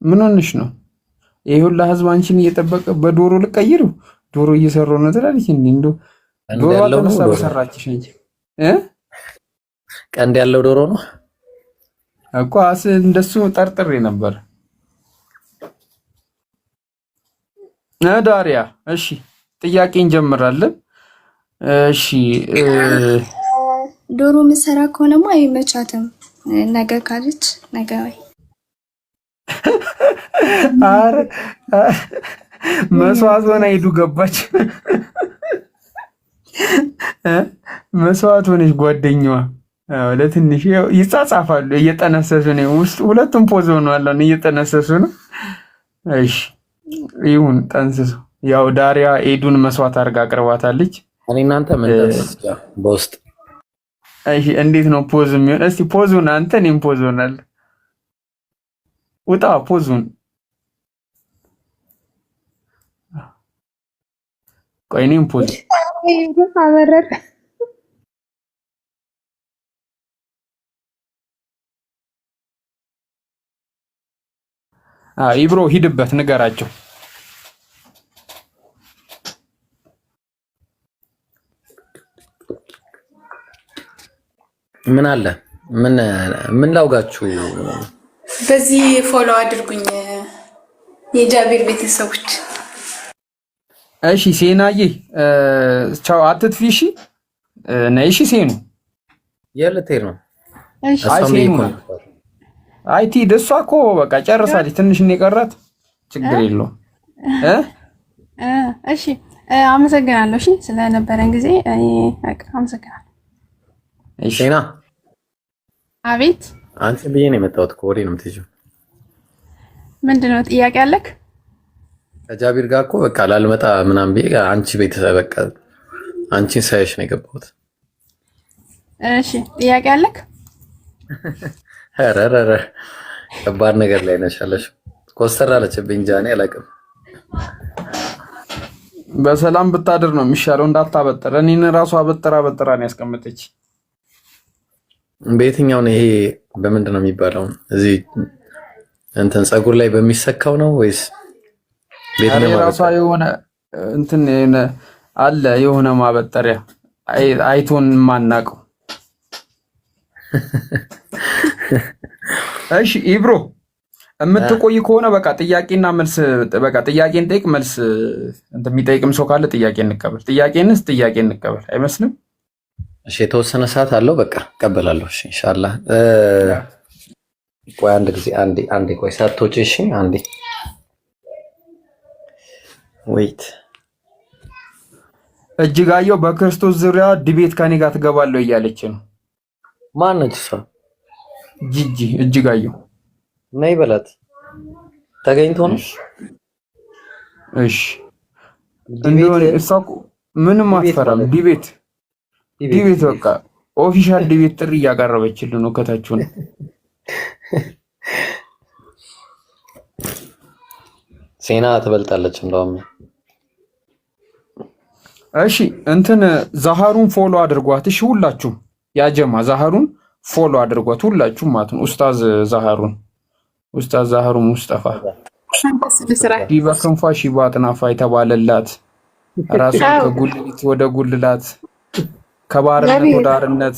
ምን ሆነሽ ነው? ይሄ ሁላ ህዝብ አንቺን እየጠበቀ በዶሮ ልቀይሩ? ዶሮ እየሰራሁ ነው ትላለች እንዴ? እንደው ዶሮ ተነሳ በሰራችሽ እንጂ ቀንድ ያለው ዶሮ ነው እኮ። እንደሱ ጠርጥሬ ነበር። ዳሪያ እሺ፣ ጥያቄ እንጀምራለን። እሺ ዶሮ ምሰራ ከሆነማ አይመቻትም። ነገ ካለች ነገ ወይ አረ መስዋዕት ሆና ሄዱ ገባች። መስዋዕት ሆነች ጓደኛዋ። ለትንሽ ይጻጻፋሉ፣ እየጠነሰሱ ነው። ውስጥ ሁለቱም ፖዝ ሆነዋል፣ እየጠነሰሱ ነው። እሺ ይሁን ጠንስሱ። ያው ዳሪያ ኤዱን መስዋዕት አድርጋ አቅርባታለች። እኔ እናንተ ምን ተስጫ በውስጥ እሺ፣ እንዴት ነው ፖዝ የሚሆን? እስቲ ፖዙን አንተ እኔም ፖዝ ሆናል። ውጣ ፖዙን። ቆይ እኔም ፖዝ አመረር ኢብሮ ሂድበት፣ ንገራቸው። ምን አለ ምን ላውጋችሁ? በዚህ ፎሎ አድርጉኝ የጃቢር ቤተሰቦች። እሺ ሴናዬ ቻው፣ አትጥፊ። እሺ ነይ። እሺ ሴኑ የለቴር ነው። እሺ ሴኑ አይቲ ደሷ እኮ በቃ ጨርሳለች። ትንሽ ነው የቀራት። ችግር የለውም። እሺ አመሰግናለሁ። እሺ ስለነበረን ጊዜ አመሰግናለሁ። እሺ ና። አቤት። አንቺ ብዬ ነው የመጣሁት እኮ። ወዴት ነው የምትሄጂው? ምንድነው ጥያቄ አለክ? ከጃቢር ጋር እኮ በቃ ላልመጣ ምናምን ብዬ አንቺ ቤተሰብ በቃ አንቺን ሳይሽ ነው የገባሁት። እሺ ጥያቄ አለክ? ኧረ ከባድ ነገር ላይ ነሽ አለሽ። ኮስተር አለችብኝ እንጂ እኔ አላውቅም። በሰላም ብታድር ነው የሚሻለው፣ እንዳታበጥር። እኔን ራሱ አበጥራ ነው ያስቀመጠች። በየትኛው ነው ይሄ? በምንድን ነው የሚባለው? እዚህ እንትን ፀጉር ላይ በሚሰካው ነው ወይስ ቤት ራሷ የሆነ እንትን አለ የሆነ ማበጠሪያ አይቶን ማናቀው። እሺ ኢብሮ የምትቆይ ከሆነ በቃ ጥያቄና መልስ፣ በቃ ጥያቄን ጠይቅ፣ መልስ እንትን የሚጠይቅም ሰው ካለ ጥያቄ እንቀበል። ጥያቄ እንቀበል አይመስልም? እሺ የተወሰነ ሰዓት አለው። በቃ እቀበላለሁ። እሺ ኢንሻአላህ። ቆይ አንድ ጊዜ አንዴ ቆይ ሳትወጪ። እሺ አንዴ ዌይት። እጅጋየሁ በክርስቶስ ዙሪያ ዲቤት ከኔ ጋር ትገባለሁ እያለች ነው። ማነች እሷ? ጂጂ እጅጋየሁ ነይ በላት ተገኝቶ ነው። እሺ እንደሆነ እሷ ምንም አትፈራም። ዲቤት በቃ ኦፊሻል ዲቤት ጥሪ እያቀረበችልን ነው ከታች ነው። ሴና ትበልጣለች እንደውም። እሺ እንትን ዛሃሩን ፎሎ አድርጓት። እሺ ሁላችሁም ያጀማ ዛሃሩን ፎሎ አድርጓት ሁላችሁም ማለት ነው። ኡስታዝ ዛሃሩ ሙስጠፋ ዲባ ክንፋ ሺባ አጥናፋ የተባለላት ራሱ ከጉልሊት ወደ ጉልላት ከባርነት ወደ አርነት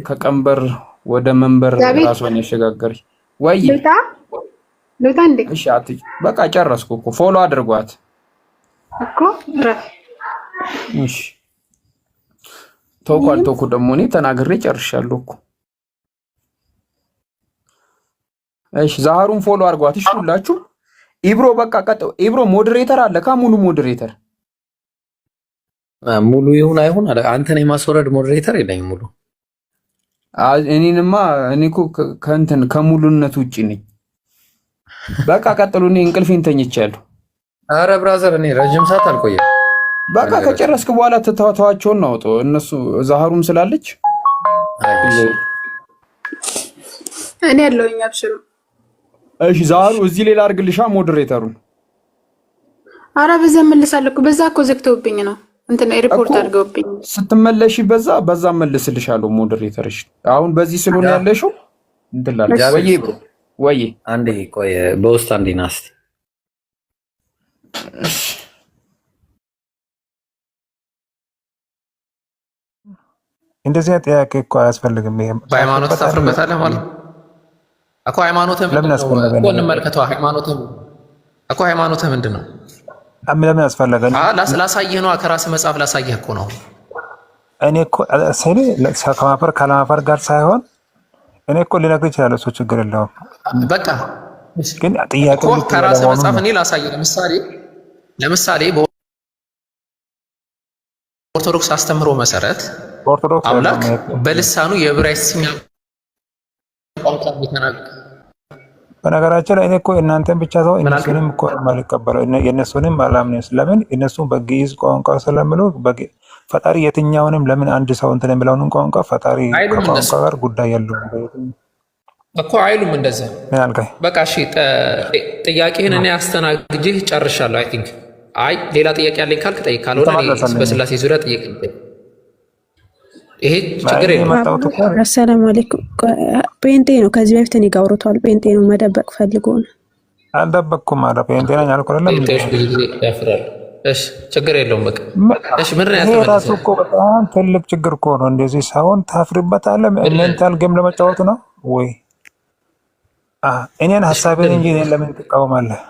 ከቀንበር ወደ መንበር ራሷን ያሸጋገረች ወይ ሉታ እንዴ? እሺ በቃ ጨረስኩ እኮ ፎሎ አድርጓት እኮ ረፍ። እሺ ተውኩ ደግሞ እኔ ተናግሬ ጨርሻለሁ እኮ። እሺ ዛሃሩን ፎሎ አድርጓት። እሺ ሁላችሁ ኢብሮ በቃ ቀጥታ ኢብሮ ሞዴሬተር አለ ሙሉ ሞዴሬተር ሙሉ ይሁን አይሁን አንተን የማስወረድ ሞዴሬተር የለኝም ሙሉ። እኔንማ እኔ እኮ ከእንትን ከሙሉነት ውጪ ነኝ። በቃ ቀጥሉ። እኔ እንቅልፌን ተኝቻለሁ። አረ ብራዘር እኔ ረጅም ሰዓት አልቆየም። በቃ ከጨረስክ በኋላ ተተዋቸውን ነው አውጦ እነሱ ዛሃሩም ስላለች እኔ ያለውኝ አብሽሩ። እሺ ዛሃሩ እዚህ ሌላ አድርግልሻ ሞዴሬተሩን። አረ በዛ መልሳለሁ። በዛ እኮ ዘግተውብኝ ነው እንትን ሪፖርት አድርገውብኝ። ስትመለሺ በዛ መልስልሻለሁ ሞዴሬተርሽ። አሁን በዚህ ስለሆነ ያለሽው እንትን ላለሽ ወይ አንዴ ቆይ በውስጥ አንዴ ናስቲ እንደዚህ ጥያቄ እኮ አያስፈልግም። ይሄ በሃይማኖት ታፍርበታለህ ማለት እኮ ሃይማኖትህ እኮ እንመልከተው። ሃይማኖትህ ምንድን ነው? ለምን አስፈለገ? ላሳየህ ነው። ከራስህ መጽሐፍ ላሳየህ እኮ ነው። እኔ እኮ ሰኔ ከማፈር ካለማፈር ጋር ሳይሆን እኔ እኮ ሊነግርህ ይችላል። እሱ ችግር የለውም። በቃ ግን ጥያቄ ከራስህ መጽሐፍ እኔ ላሳየህ። ለምሳሌ በኦርቶዶክስ አስተምህሮ መሰረት አምላክ በልሳኑ የዕብራይስጥኛ ቋንቋ የሚተናገር። በነገራችን ላይ እኔ እኮ እናንተን ብቻ ሰው እነሱንም እኮ የማልቀበለው የእነሱንም አላምንም። ለምን እነሱም በግዕዝ ቋንቋ ስለምሉ ፈጣሪ የትኛውንም ለምን አንድ ሰው እንትን የሚለውን ቋንቋ ፈጣሪ ከቋንቋ ጋር ጉዳይ የለውም እኮ አይሉም እንደዛ። ምን አልከኝ? በቃ እሺ ጥያቄህን እኔ አስተናግጄ ጨርሻለሁ። አይ ቲንክ ሌላ ጥያቄ ያለኝ ካልክ ጠይቅ፣ ካልሆነ በስላሴ ዙሪያ ጥያቄ ይሄ ችግር የለም። አሰላሙ አለይኩም። ጴንጤ ነው ከዚህ በፊት እኔ ጋር አውርቷል። ጴንጤ ነው መደበቅ ፈልጎ ነው። አልደበቅኩም አለ ጴንጤ ነኝ አልኩ አይደለም። ጴንጤዎች ብዙ ጊዜ ያፍራሉ። እሺ ችግር የለውም። በቃ እሺ ምንድን ነው ያልተመለሰ? እኮ በጣም ትልቅ ችግር እኮ ነው። እንደዚህ ሳይሆን ታፍርበታለህ። ሜንታል ጌም ለመጫወት ነው ወይ? እኔን ሀሳቤን እንጂ እኔን ለምን ትቃወማለህ?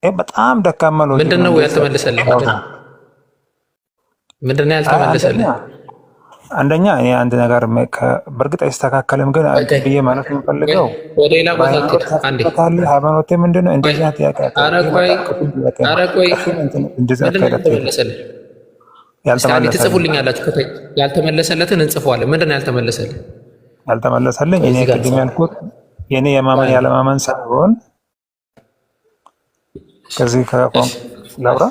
በጣም ደካማ ነው። ምንድን ነው ያልተመለሰልህ? ምንድን ነው ያልተመለሰልህ? አንደኛ እኔ አንድ ነገር በእርግጥ አይስተካከልም፣ ግን ብዬ ማለት የምፈልገው ወደ ሌላ ቦታ አንዴ ሃይማኖቴ ምንድን ነው እንደዚህ ጥያቄ ትጽፉልኛላችሁ። ያልተመለሰለትን እንጽፈዋለን። ምንድን ነው ያልተመለሰልህ? ያልተመለሰልኝ እኔ ቅድም ያልኩት የኔ የማመን ያለማመን ሳይሆን ከዚህ ላውራ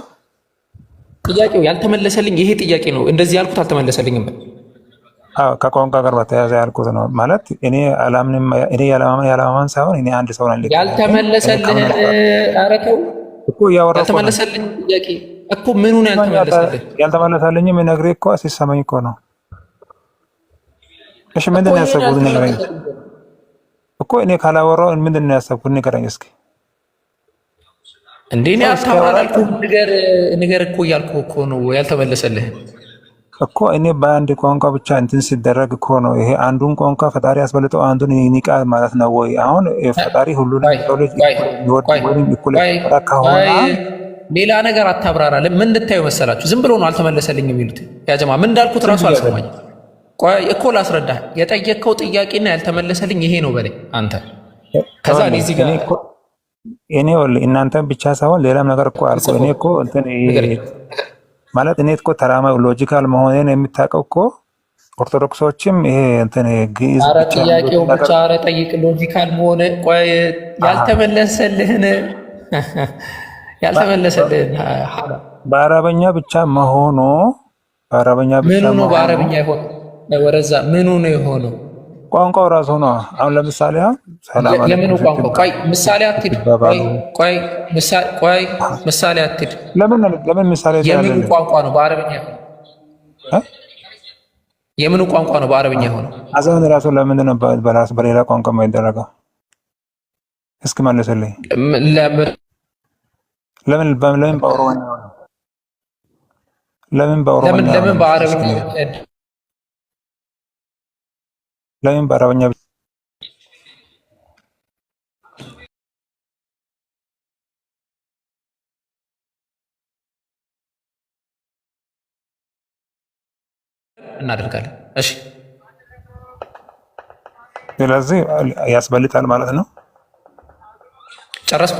ጥያቄው ያልተመለሰልኝ ይሄ ጥያቄ ነው። እንደዚህ ያልኩት አልተመለሰልኝም። ከቋንቋ ጋር በተያያዘ ያልኩት ነው። ማለት እኔ አላምንም። እኔ ያለማመን ሳይሆን እኔ አንድ ሰው ነኝ። ያልተመለሰልህ አረከው እኮ ያወራው ያልተመለሰልኝ ጥያቄ እኮ ምኑ ነው ያልተመለሰልህ? ያልተመለሰልኝ ነግሬህ እኮ ሲሰማኝ እኮ ነው። እሺ ምንድን ነው ያሰብኩት? ንገረኝ እኮ እኔ ካላወራሁ ምንድን ነው ያሰብኩት? ንገረኝ እስኪ። እንዴ እኔ አታወራልኩህ። ንገር እኮ እያልኩህ እኮ ነው ያልተመለሰልህ እኮ እኔ በአንድ ቋንቋ ብቻ እንትን ሲደረግ እኮ ነው። ይሄ አንዱን ቋንቋ ፈጣሪ ያስበልጠው አንዱን ይኒቃ ማለት ነው ወይ? አሁን ፈጣሪ ሁሉንም ሰው ልጅ ይወድ ወይም እኩል ከሆነ ሌላ ነገር አታብራራ። ምን እንድታዩ መሰላችሁ? ዝም ብሎ ነው አልተመለሰልኝ የሚሉት። ያ ጀማ ምን እንዳልኩት እራሱ አልሰማኝ። ቆይ እኮ ላስረዳህ። የጠየቅከው ጥያቄና ያልተመለሰልኝ ይሄ ነው በለኝ አንተ። ከዛ እዚህ ጋር እኔ እናንተን ብቻ ሳይሆን ሌላም ነገር እኮ አልኩ። እኔ እኮ እንትን ማለት እኔ እኮ ተራማ ሎጂካል መሆኔን የምታውቀው እኮ ኦርቶዶክሶችም ይሄ እንትን ግዕዝ ኧረ ብቻ ጥያቄው ነገር ብቻ ኧረ ጠይቅ። ሎጂካል መሆን ቆይ ያልተመለሰልህን በአረበኛ ብቻ መሆኑ በአረበኛ ብቻ ምኑ ነው መሆኑ በአረብኛ ይሆን? ወረዛ ምኑ ነው የሆነው? ቋንቋው ራሱ ነው። አሁን ለምሳሌ ሰላም አለይኩም የምኑ ቋንቋ? ቆይ ምሳሌ አትሂድ። ቆይ ምሳሌ አትሂድ። ለምን ምሳሌ የምኑ ቋንቋ ነው በአረብኛ የሆነው? የምኑ ቋንቋ ነው በአረብኛ የሆነው? አዛን ራሱ ለምንድን ነው በራሱ በሌላ ቋንቋ የማይደረገው? እስኪ መልስልኝ። ለምን በኦሮምኛ ሆነ? ለምን በኦሮምኛ ለምን በአረብኛ ለምን በአረብኛ እናደርጋለን? እሺ ስለዚህ ያስበልጣል ማለት ነው። ጨረስኩ።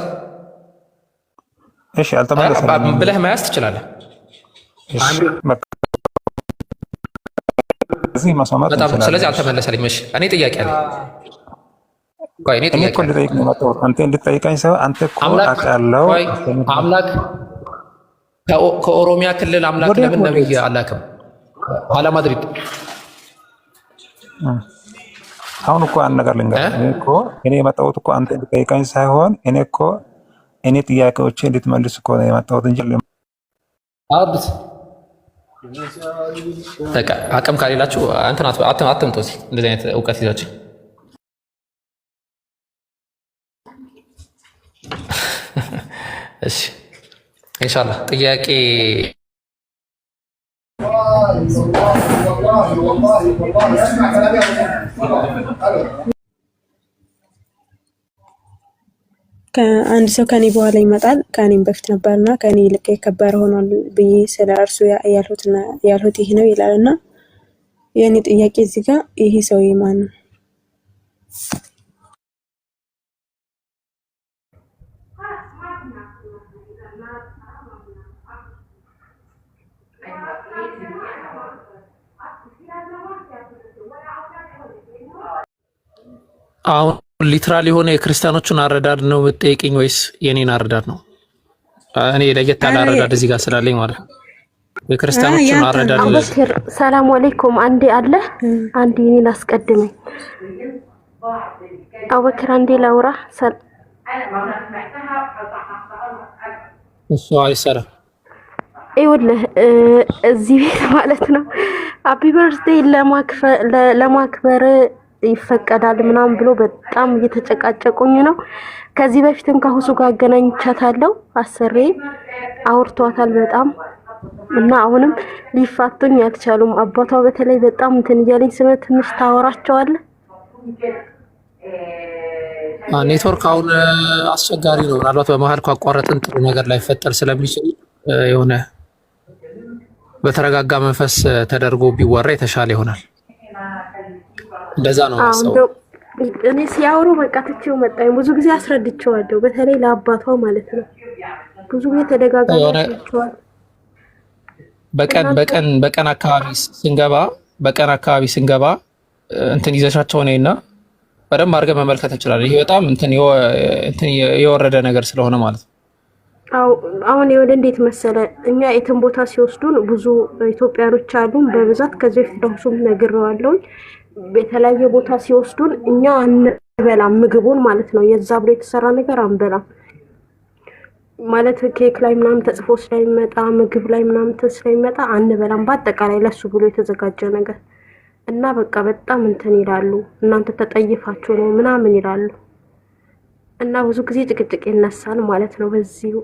እሺ አልተመለሰም ብለህ መያዝ ትችላለህ። ስለዚህ አልተመለሰልኝም። እሺ እኔ ጥያቄ አለኝ። ቆይ እኔ ጥያቄ አንተ እንድትጠይቀኝ ሰው አንተ እኮ አውቃለሁ። አምላክ ከኦሮሚያ ክልል አምላክ ለምን ነብይ አላከም? ኋላ ማድሪድ አሁን እኮ አንድ ነገር ልንገርህ። እኔ የመጣሁት እኮ አንተ እንድትጠይቀኝ ሳይሆን እኔ ጥያቄዎችን እንድትመልስ እኮ ነው የመጣሁት እንጂ አብስ በቃ አቅም ካሌላችሁ እንትን አትምጡ። እንደዚህ አይነት እውቀት ይዛችሁ እሺ ኢንሻአላህ ጥያቄ ከአንድ ሰው ከኔ በኋላ ይመጣል ከኔም በፊት ነበርና ከኔ ይልቅ የከበረ ሆኗል ብዬ ስለ እርሱ ያልሁት ይህ ነው ይላልና የኔ ጥያቄ እዚህ ጋር ይሄ ሰው ማን ነው? አሁን ሊትራል የሆነ የክርስቲያኖቹን አረዳድ ነው የምትጠይቅኝ ወይስ የኔን አረዳድ ነው? እኔ ለየት ያለ አረዳድ እዚህ ጋር ስላለኝ ማለት ነው። የክርስቲያኖቹን አረዳድ አቡበክር ሰላም አለይኩም። አንዴ አለ አንዴ እኔን አስቀድመኝ። አቡበክር አንዴ ላውራ። እሱ አይሰራ ይኸውልህ እዚህ ቤት ማለት ነው ሃፒ በርዝዴይ ለማክበር ይፈቀዳል ምናምን ብሎ በጣም እየተጨቃጨቁኝ ነው። ከዚህ በፊትም ከሁሱ ጋር አገናኝቻታለሁ። አሰሬ አውርቷታል በጣም እና አሁንም ሊፋቱኝ አልቻሉም። አባቷ በተለይ በጣም እንትን እያለኝ ስለ ትንሽ ታወራቸዋለህ። ኔትወርክ አሁን አስቸጋሪ ነው። ምናልባት በመሀል ካቋረጥን ጥሩ ነገር ላይ ፈጠር ስለሚችል የሆነ በተረጋጋ መንፈስ ተደርጎ ቢወራ የተሻለ ይሆናል። እንደዛ ነው ሰው እኔ ሲያወሩ በቃ ትቼው መጣኝ። ብዙ ጊዜ አስረድቼዋለሁ፣ በተለይ ለአባቷ ማለት ነው። ብዙ ጊዜ ተደጋጋሚ አስረድቼዋለሁ። በቀን አካባቢ ስንገባ እንትን ይዘሻቸው ነውና በደንብ አድርገን መመልከት እንችላለን። ይሄ በጣም እንትን የወረደ ነገር ስለሆነ ማለት ነው። አሁን የወደ እንዴት መሰለ እኛ የትን ቦታ ሲወስዱን ብዙ ኢትዮጵያኖች አሉን በብዛት ከዚህ በፊት ደውሱም ነግሬዋለሁ። በተለያየ ቦታ ሲወስዱን እኛ አንበላም ምግቡን ማለት ነው። የዛ ብሎ የተሰራ ነገር አንበላም ማለት ኬክ ላይ ምናምን ተጽፎ ስለሚመጣ ምግብ ላይ ምናምን ስለሚመጣ አንበላም። በአጠቃላይ ለሱ ብሎ የተዘጋጀ ነገር እና በቃ በጣም እንትን ይላሉ። እናንተ ተጠይፋችሁ ነው ምናምን ይላሉ እና ብዙ ጊዜ ጭቅጭቅ ይነሳል ማለት ነው በዚሁ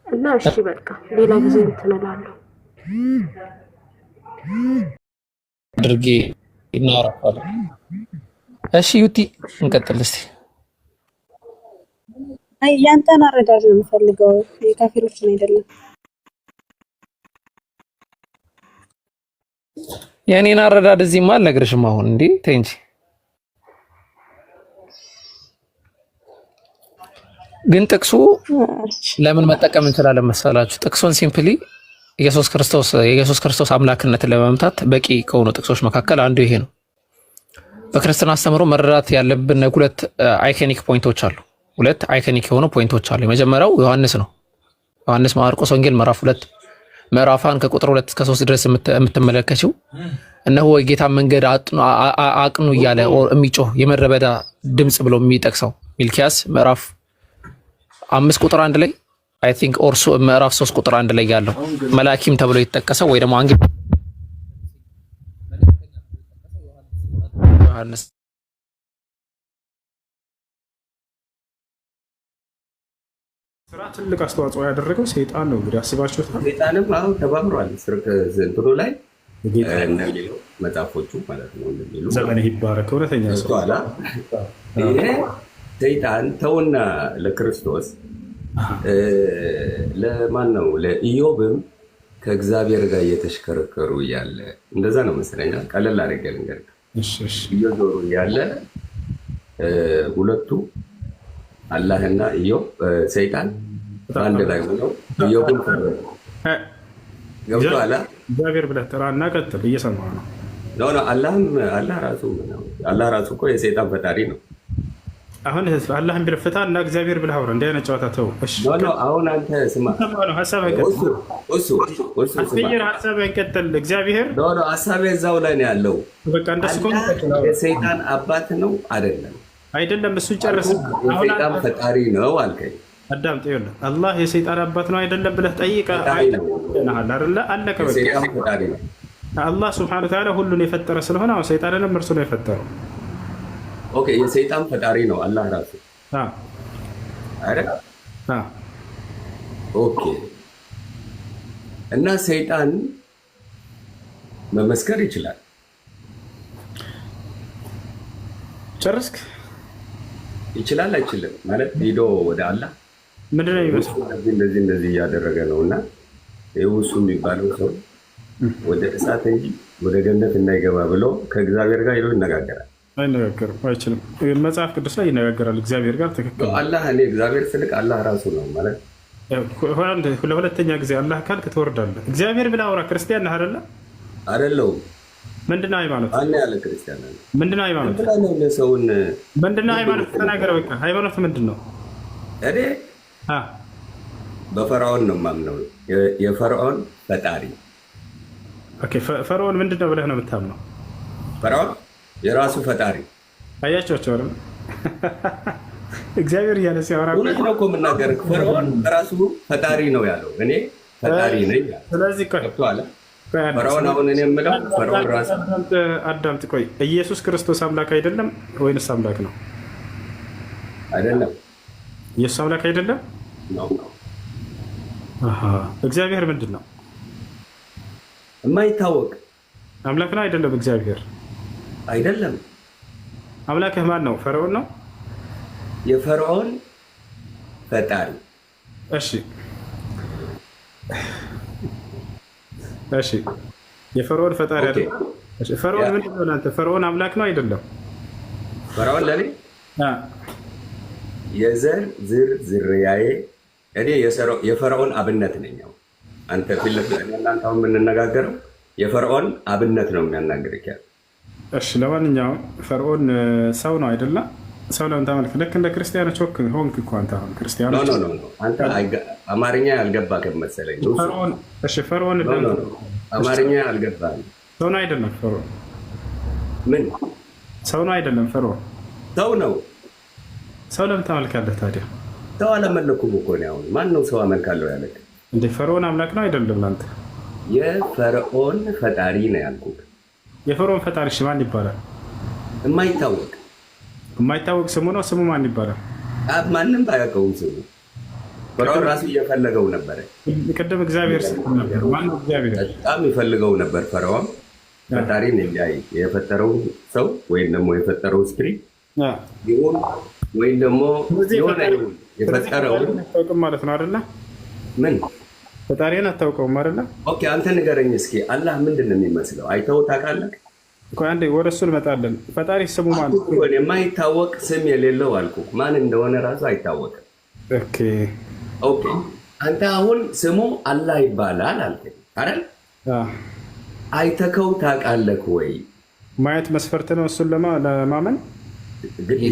እና እሺ በቃ ሌላ ጊዜ እንትን እላለሁ አድርጌ እናወራለን። እሺ ዩቲ እንቀጥል እስቲ። አይ ያንተን አረዳድ ነው የምፈልገው የካፊሮችን አይደለም። የኔን አረዳድ እዚህማ አልነግርሽም። አሁን እንዴ ተይ እንጂ። ግን ጥቅሱ ለምን መጠቀም እንችላለን መሰላችሁ? ጥቅሱን ሲምፕሊ የኢየሱስ ክርስቶስ አምላክነትን ለመምታት በቂ ከሆኑ ጥቅሶች መካከል አንዱ ይሄ ነው። በክርስትና አስተምሮ መረዳት ያለብን ሁለት አይኮኒክ ፖይንቶች አሉ። ሁለት አይኮኒክ የሆኑ ፖይንቶች አሉ። የመጀመሪያው ዮሐንስ ነው። ዮሐንስ ማርቆስ ወንጌል ምዕራፍ 2 ምዕራፋን ከቁጥር 2 እስከ 3 ድረስ የምትመለከችው እነሆ የጌታ መንገድ አቅኑ እያለ የሚጮህ የምድረ በዳ ድምፅ ብሎ የሚጠቅሰው ሚልኪያስ ምዕራፍ 5 ቁጥር 1 ላይ አይ ቲንክ ኦርሶ ምዕራፍ 3 ቁጥር 1 ላይ ያለው መላኪም ተብሎ የተጠቀሰው ወይ ደግሞ ዮሐንስ ስራ ትልቅ አስተዋጽኦ ያደረገው ሰይጣን ነው። እንግዲህ አስባችሁታል። ሰይጣንም አሁን ተባብሯል። እንትኑ ላይ እንደሚለው መጽሐፎቹ ማለት ነው እንደሚሉ ዘመን ይባረክ እውነተኛ ሰው ኋላ ይሄ ሰይጣን ተውና ለክርስቶስ ለማን ነው ለኢዮብም ከእግዚአብሔር ጋር እየተሽከረከሩ እያለ እንደዛ ነው መሰለኛ። ቀለል አድርጌ ልንገርህ። እየዞሩ እያለ ሁለቱ አላህና ኢዮብ ሰይጣን አንድ ላይ ሆነው ኢዮብን ገብቶሃል? እግዚአብሔር ብለህ ጥራና ቀጥል። እየሰማህ ነው? አላህ ራሱ እኮ የሰይጣን ፈጣሪ ነው። አሁን አላህን ብለህ ፍታ እና እግዚአብሔር ብለህ አውራ። እንዲህ አይነት ጨዋታ ተው። አሁን አንተ ስማ፣ ሀሳብህን ቀጥል። እግዚአብሔር ሀሳቤ እዛው ላይ ነው ያለው። የሰይጣን አባት ነው አይደለም? አይደለም። እሱን ጨርስ። የሰይጣን ፈጣሪ ነው አልከኝ። አዳምጥ። ይኸውልህ አላህ የሰይጣን አባት ነው አይደለም ብለህ ጠይቀህ አይደለ? አለቀ በቃ። አላህ ሱብሓነሁ ወተዓላ ሁሉን የፈጠረ ስለሆነ አሁን ሰይጣንንም እርሱ ነው የፈጠረው። ኦኬ፣ የሰይጣን ፈጣሪ ነው አላህ ራሱ አይደል? ኦኬ። እና ሰይጣን መመስከር ይችላል። ጨርስክ? ይችላል አይችልም? ማለት ሄዶ ወደ አላህ ምንድን ነው የሚመስለው እንደዚህ እያደረገ ነው እና እሱ የሚባለው ሰው ወደ እሳት እንጂ ወደ ገነት እንዳይገባ ብሎ ከእግዚአብሔር ጋር ሄዶ ይነጋገራል። አይነጋገርም፣ አይችልም። መጽሐፍ ቅዱስ ላይ ይነጋገራል እግዚአብሔር ጋር። ትክክል። አላህ እኔ እግዚአብሔር ስልክ አላህ ራሱ ነው ማለት ለሁለተኛ ጊዜ አላህ ካልክ ትወርዳለህ። እግዚአብሔር ብለህ አውራ። ክርስቲያን ነህ አይደለ? አይደለሁም። ምንድን ነው ሃይማኖት? ማን ያለ ክርስቲያን ነው? ምንድን ነው ሃይማኖት? ሰውን ምንድን ነው ሃይማኖት? ተናገረ በቃ። ሃይማኖት ምንድን ነው? እኔ በፈርዖን ነው የማምነው። የፈርዖን ፈጣሪ። ኦኬ፣ ፈርዖን ምንድን ነው ብለህ ነው የምታምነው? ፈርዖን የራሱ ፈጣሪ። አያቸዋቸው አይደል? እግዚአብሔር እያለ ሲያወራ እውነት ነው እኮ የምናገር። ፈርዖን ራሱ ፈጣሪ ነው ያለው። እኔ ፈጣሪ ነኝ። ስለዚህ ፈርዖን አሁን እኔ የምለው ፈርዖን ራሱ አዳምጥ። ቆይ ኢየሱስ ክርስቶስ አምላክ አይደለም ወይንስ አምላክ ነው? አይደለም። ኢየሱስ አምላክ አይደለም ነው። እግዚአብሔር ምንድን ነው? የማይታወቅ አምላክ ነው አይደለም? እግዚአብሔር አይደለም። አምላክህ ማን ነው? ፈርዖን ነው? የፈርዖን ፈጣሪ። እሺ የፈርዖን ፈጣሪ አይደለም። ፈርዖን ምንድን ነው ለአንተ? ፈርዖን አምላክ ነው አይደለም? ፈርዖን ለኔ የዘር ዝርያዬ፣ እኔ የፈርዖን አብነት ነኝ። አንተ ፊት ለፊት እናንተ አሁን የምንነጋገረው የፈርዖን አብነት ነው የሚያናግርህ። እሺ ለማንኛውም ፈርዖን ሰው ነው አይደለም? ሰው ለምን ታመልክ? ልክ እንደ ክርስቲያኖች ሆንክ እኮ አንተ። አሁን ክርስቲያኖች አንተ አማርኛ ያልገባህ መሰለኝ። ፈርዖን አማርኛ ያልገባህ ሰው ነው አይደለም? ፈርዖን ምን ሰው ነው አይደለም? ፈርዖን ሰው ነው። ሰው ለምን ታመልካለህ ታዲያ? ሰው አላመለኩም እኮ ነው። አሁን ማን ነው ሰው አመልካለሁ ያለህ? እንደ ፈርዖን አምላክ ነው አይደለም? ለአንተ የፈርዖን ፈጣሪ ነው ያልኩት። የፈርዖን ፈጣሪ ማን ይባላል? የማይታወቅ የማይታወቅ ስሙ ነው። ስሙ ማን ይባላል? ማንም ባያውቀውም ስሙ ፈርዖን ራሱ እየፈለገው ነበረ። ቅድም እግዚአብሔር ነበር። ማነው እግዚአብሔር? በጣም ይፈልገው ነበር ፈርዖን ፈጣሪን እንዲያይ የፈጠረው ሰው ወይም ደግሞ የፈጠረው ስፒሪት ይሁን ወይም ደግሞ የሆነ የፈጠረውን አታውቅም ማለት ነው አይደለ? ምን ፈጣሪን አታውቀውም አይደለ? ኦኬ፣ አንተ ንገረኝ እስኪ አላህ ምንድን ነው የሚመስለው? አይተኸው ታውቃለህ? አንዴ ወደ እሱ እንመጣለን። ፈጣሪ ስሙ ማን ነው? የማይታወቅ ስም የሌለው አልኩህ። ማን እንደሆነ ራሱ አይታወቅም። ኦኬ፣ አንተ አሁን ስሙ አላህ ይባላል አልከኝ አይደል? አይተከው ታውቃለህ ወይ? ማየት መስፈርት ነው እሱን ለማመን?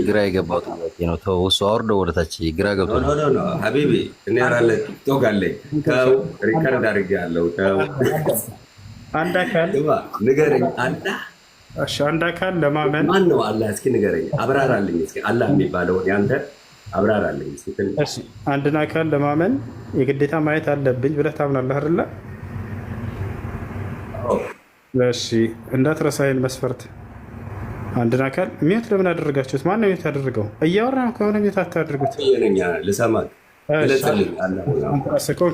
ግራ የገባው ጥያቄ ነው። ተው እሱ አውርዶ ወደታች ግራ ገብቶ ነው። ሀቢቢ እኔ ያራለ ቲክቶክ አለኝ። ተው ሪከርድ አድርጌያለሁ። ተው አንድ አካል ንገረኝ። አላህ እሺ፣ አንድ አካል ለማመን ማን ነው አላህ? እስኪ ንገረኝ፣ አብራራልኝ። እስኪ አላህ የሚባለው ያንተ አብራራልኝ። እሺ፣ አንድን አካል ለማመን የግዴታ ማየት አለብኝ ብለህ ታምናለህ አይደለ? እሺ፣ እንዳትረሳይን መስፈርት። አንድን አካል ሚዩት ለምን አደረጋችሁት? ማን ነው ሚዩት ያደረገው? እያወራ ከሆነ ሚዩት አታድርጉት። ልሰማት ግለጽልኝ።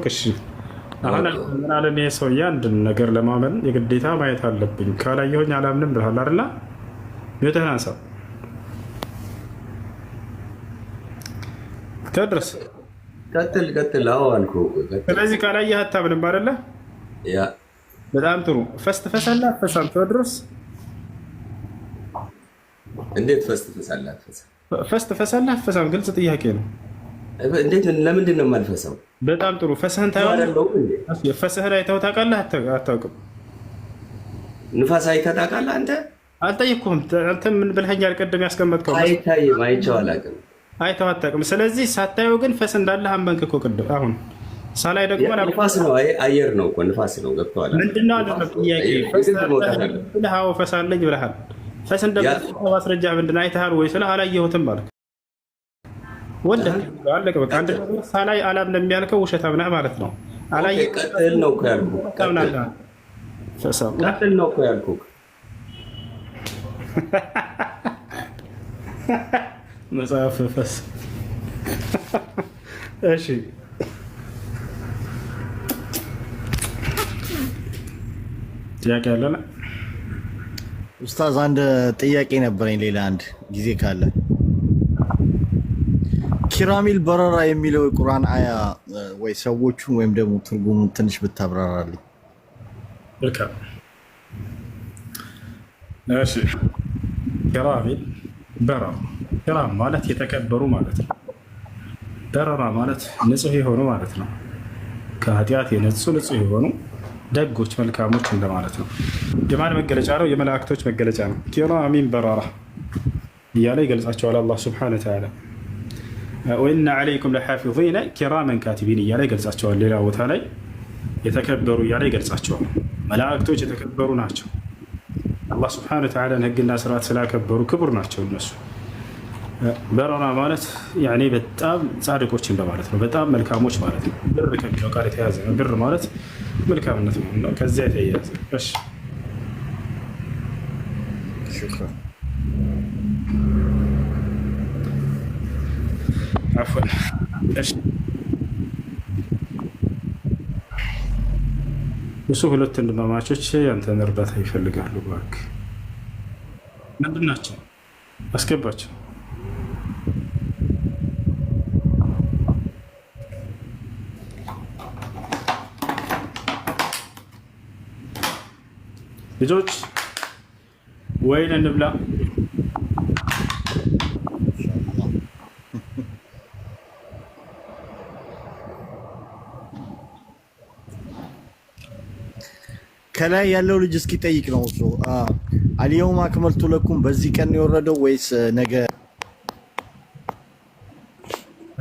እሺ፣ አሁን ምን አለን? ይሄ ሰውዬ አንድን ነገር ለማመን የግዴታ ማየት አለብኝ፣ ካላየሁኝ አላምንም ብለሃል አይደለ? ሚዩትህን አንሳው። ተድረስ ቀጥል። አዎ አልኩህ። ስለዚህ ካላየህ አታምንም አይደለ? ያ በጣም ጥሩ። ፈስት ፈሳላ ፈሳም ተወድሮስ እንዴት ፈስት ፈሳላ ፈሳላ ፈሳም ግልጽ ጥያቄ ነው። እንዴት ለምንድን ነው የማልፈሳው? በጣም ጥሩ። ፈስህን ታየዋለህ? ፈስህን አይተኸው ታውቃለህ? አታውቅም? ንፋስ አይተህ ታውቃለህ? አንተ አልጠየቅኩህም። አንተ ምን ብለኸኛል? ቅድም ያስቀመጥከው አይታይም። አይቼው አላውቅም። አይተኸው አታውቅም። ስለዚህ ሳታየው ግን ፈስ እንዳለህ አመንክ እኮ ቅድም። አሁን ሳላይ ደግሞ ንፋስ ነው፣ አየር ነው እኮ ንፋስ ነው። ገብቶሃል? ምንድነው አይደለም ጥያቄ። ፈስ አለኝ ብለሃል። ፈስ እንደምትጠፋ ማስረጃ ምንድን ነው? አይተሃል ወይ ስለ አላየሁትም ማለት ወለህ አለቀ በቃ። አንድ ነገር ሳላይ አላምንም የሚያልከው ውሸታም ነህ ማለት ነው። አላየህ ቀጥል ነው እኮ ያልኩህ። ቀጥል ነው እኮ ያልኩህ። መጽሐፍ ፈስ እሺ ጥያቄ አለና ኡስታዝ አንድ ጥያቄ ነበረኝ። ሌላ አንድ ጊዜ ካለ ኪራሚል በረራ የሚለው የቁርአን አያ ወይ ሰዎቹ ወይም ደግሞ ትርጉሙን ትንሽ ብታብራራልኝ። ልካም እሺ። ኪራሚል በረራ፣ ኪራም ማለት የተከበሩ ማለት ነው። በረራ ማለት ንጹህ የሆኑ ማለት ነው። ከኃጢአት የነጹ ንጹህ የሆኑ ደጎች መልካሞች እንደማለት ነው። የማን መገለጫ ነው? የመላእክቶች መገለጫ ነው። ኪራሚን በረራ እያለ ይገልጻቸዋል አላህ ሱብሓነሁ ወተዓላ። ወኢነ ዐለይኩም ለሓፊዚነ ኪራመን ካቲቢን እያለ ይገልጻቸዋል። ሌላ ቦታ ላይ የተከበሩ እያለ ይገልጻቸዋል። መላእክቶች የተከበሩ ናቸው። አላህ ሱብሓነሁ ወተዓላን ሕግና ስርዓት ስላከበሩ ክቡር ናቸው እነሱ። በረራ ማለት ያኔ በጣም ጻድቆች እንደማለት ነው። በጣም መልካሞች ማለት ነው። ብር ከሚለው ቃል የተያዘ ነው። ብር ማለት መልካምነት ነው። ከዚያ የተያዘ እሺ። ሹክራን አፍወን እሺ። እሱ ሁለት ወንድማማቾች ያንተን እርዳታ ይፈልጋሉ። እባክህ ምንድን ናቸው? አስገባቸው። ልጆች ወይን እንብላ። ከላይ ያለው ልጅ እስኪ ጠይቅ ነው እሱ አልየውም አክመልቱ ለኩም በዚህ ቀን የወረደው ወይስ ነገ?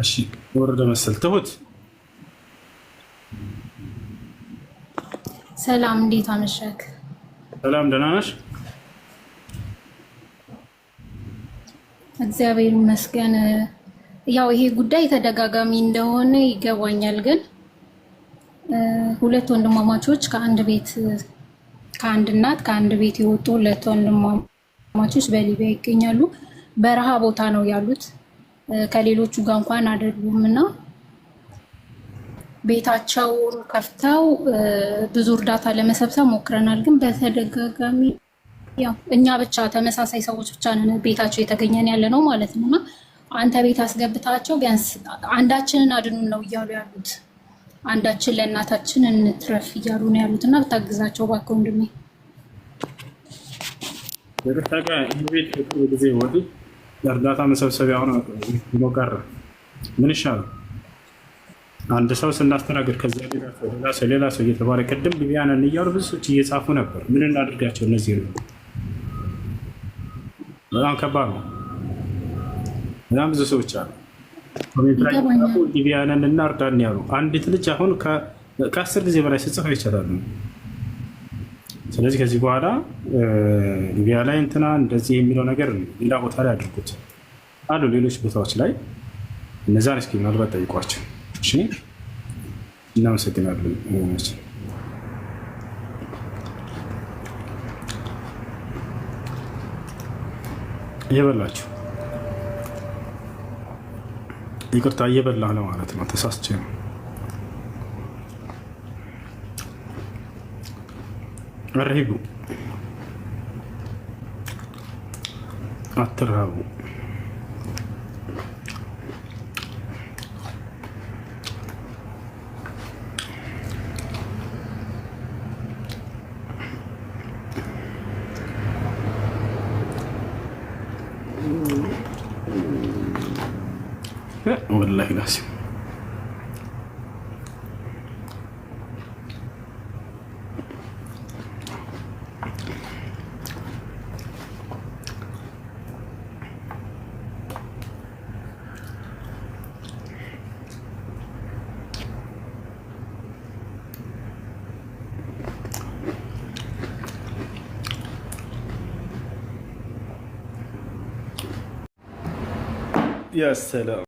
እሺ ወረደ መሰል። ትሁት ሰላም፣ እንዴት አመሸክ? ሰላም፣ ደህና ነሽ? እግዚአብሔር ይመስገን። ያው ይሄ ጉዳይ ተደጋጋሚ እንደሆነ ይገባኛል፣ ግን ሁለት ወንድማማቾች ከአንድ እናት ከአንድ ቤት የወጡ ሁለት ወንድማማቾች በሊቢያ ይገኛሉ። በረሃ ቦታ ነው ያሉት፣ ከሌሎቹ ጋር እንኳን አይደሉም እና ቤታቸውን ከፍተው ብዙ እርዳታ ለመሰብሰብ ሞክረናል፣ ግን በተደጋጋሚ ያው እኛ ብቻ ተመሳሳይ ሰዎች ብቻ ነን ቤታቸው የተገኘን ያለ ነው ማለት ነው። እና አንተ ቤት አስገብታቸው ቢያንስ አንዳችንን አድኑን ነው እያሉ ያሉት። አንዳችን ለእናታችን እንትረፍ እያሉ ነው ያሉት እና ብታግዛቸው እባክህ ወንድሜ። በተጠቃ ቤት ጊዜ ወዲ የእርዳታ መሰብሰቢያ ሆነ ቀረ። ምን ይሻላል? አንድ ሰው ስናስተናግድ ከዛ ሌላ ሰው እየተባለ ቅድም ሊቢያንን እያሉ ብዙ ሰዎች እየጻፉ ነበር። ምን እናድርጋቸው? እነዚህ ነው በጣም ከባድ ነው። በጣም ብዙ ሰዎች አሉ ሊቢያንን እናርዳን ያሉ። አንዲት ልጅ አሁን ከ10 ጊዜ በላይ ስጽፍ ይቻላሉ። ስለዚህ ከዚህ በኋላ ሊቢያ ላይ እንትና እንደዚህ የሚለው ነገር ሌላ ቦታ ላይ አድርጉት አሉ። ሌሎች ቦታዎች ላይ እነዛን እስኪ ምናልባት ጠይቋቸው። እሺ፣ እናመሰግናለን። እየበላችሁ ይቅርታ፣ እየበላህ ነው ማለት ነው። ተሳስቼ ነው። አርሂቡ፣ አትርሃቡ። والله لازم يا سلام.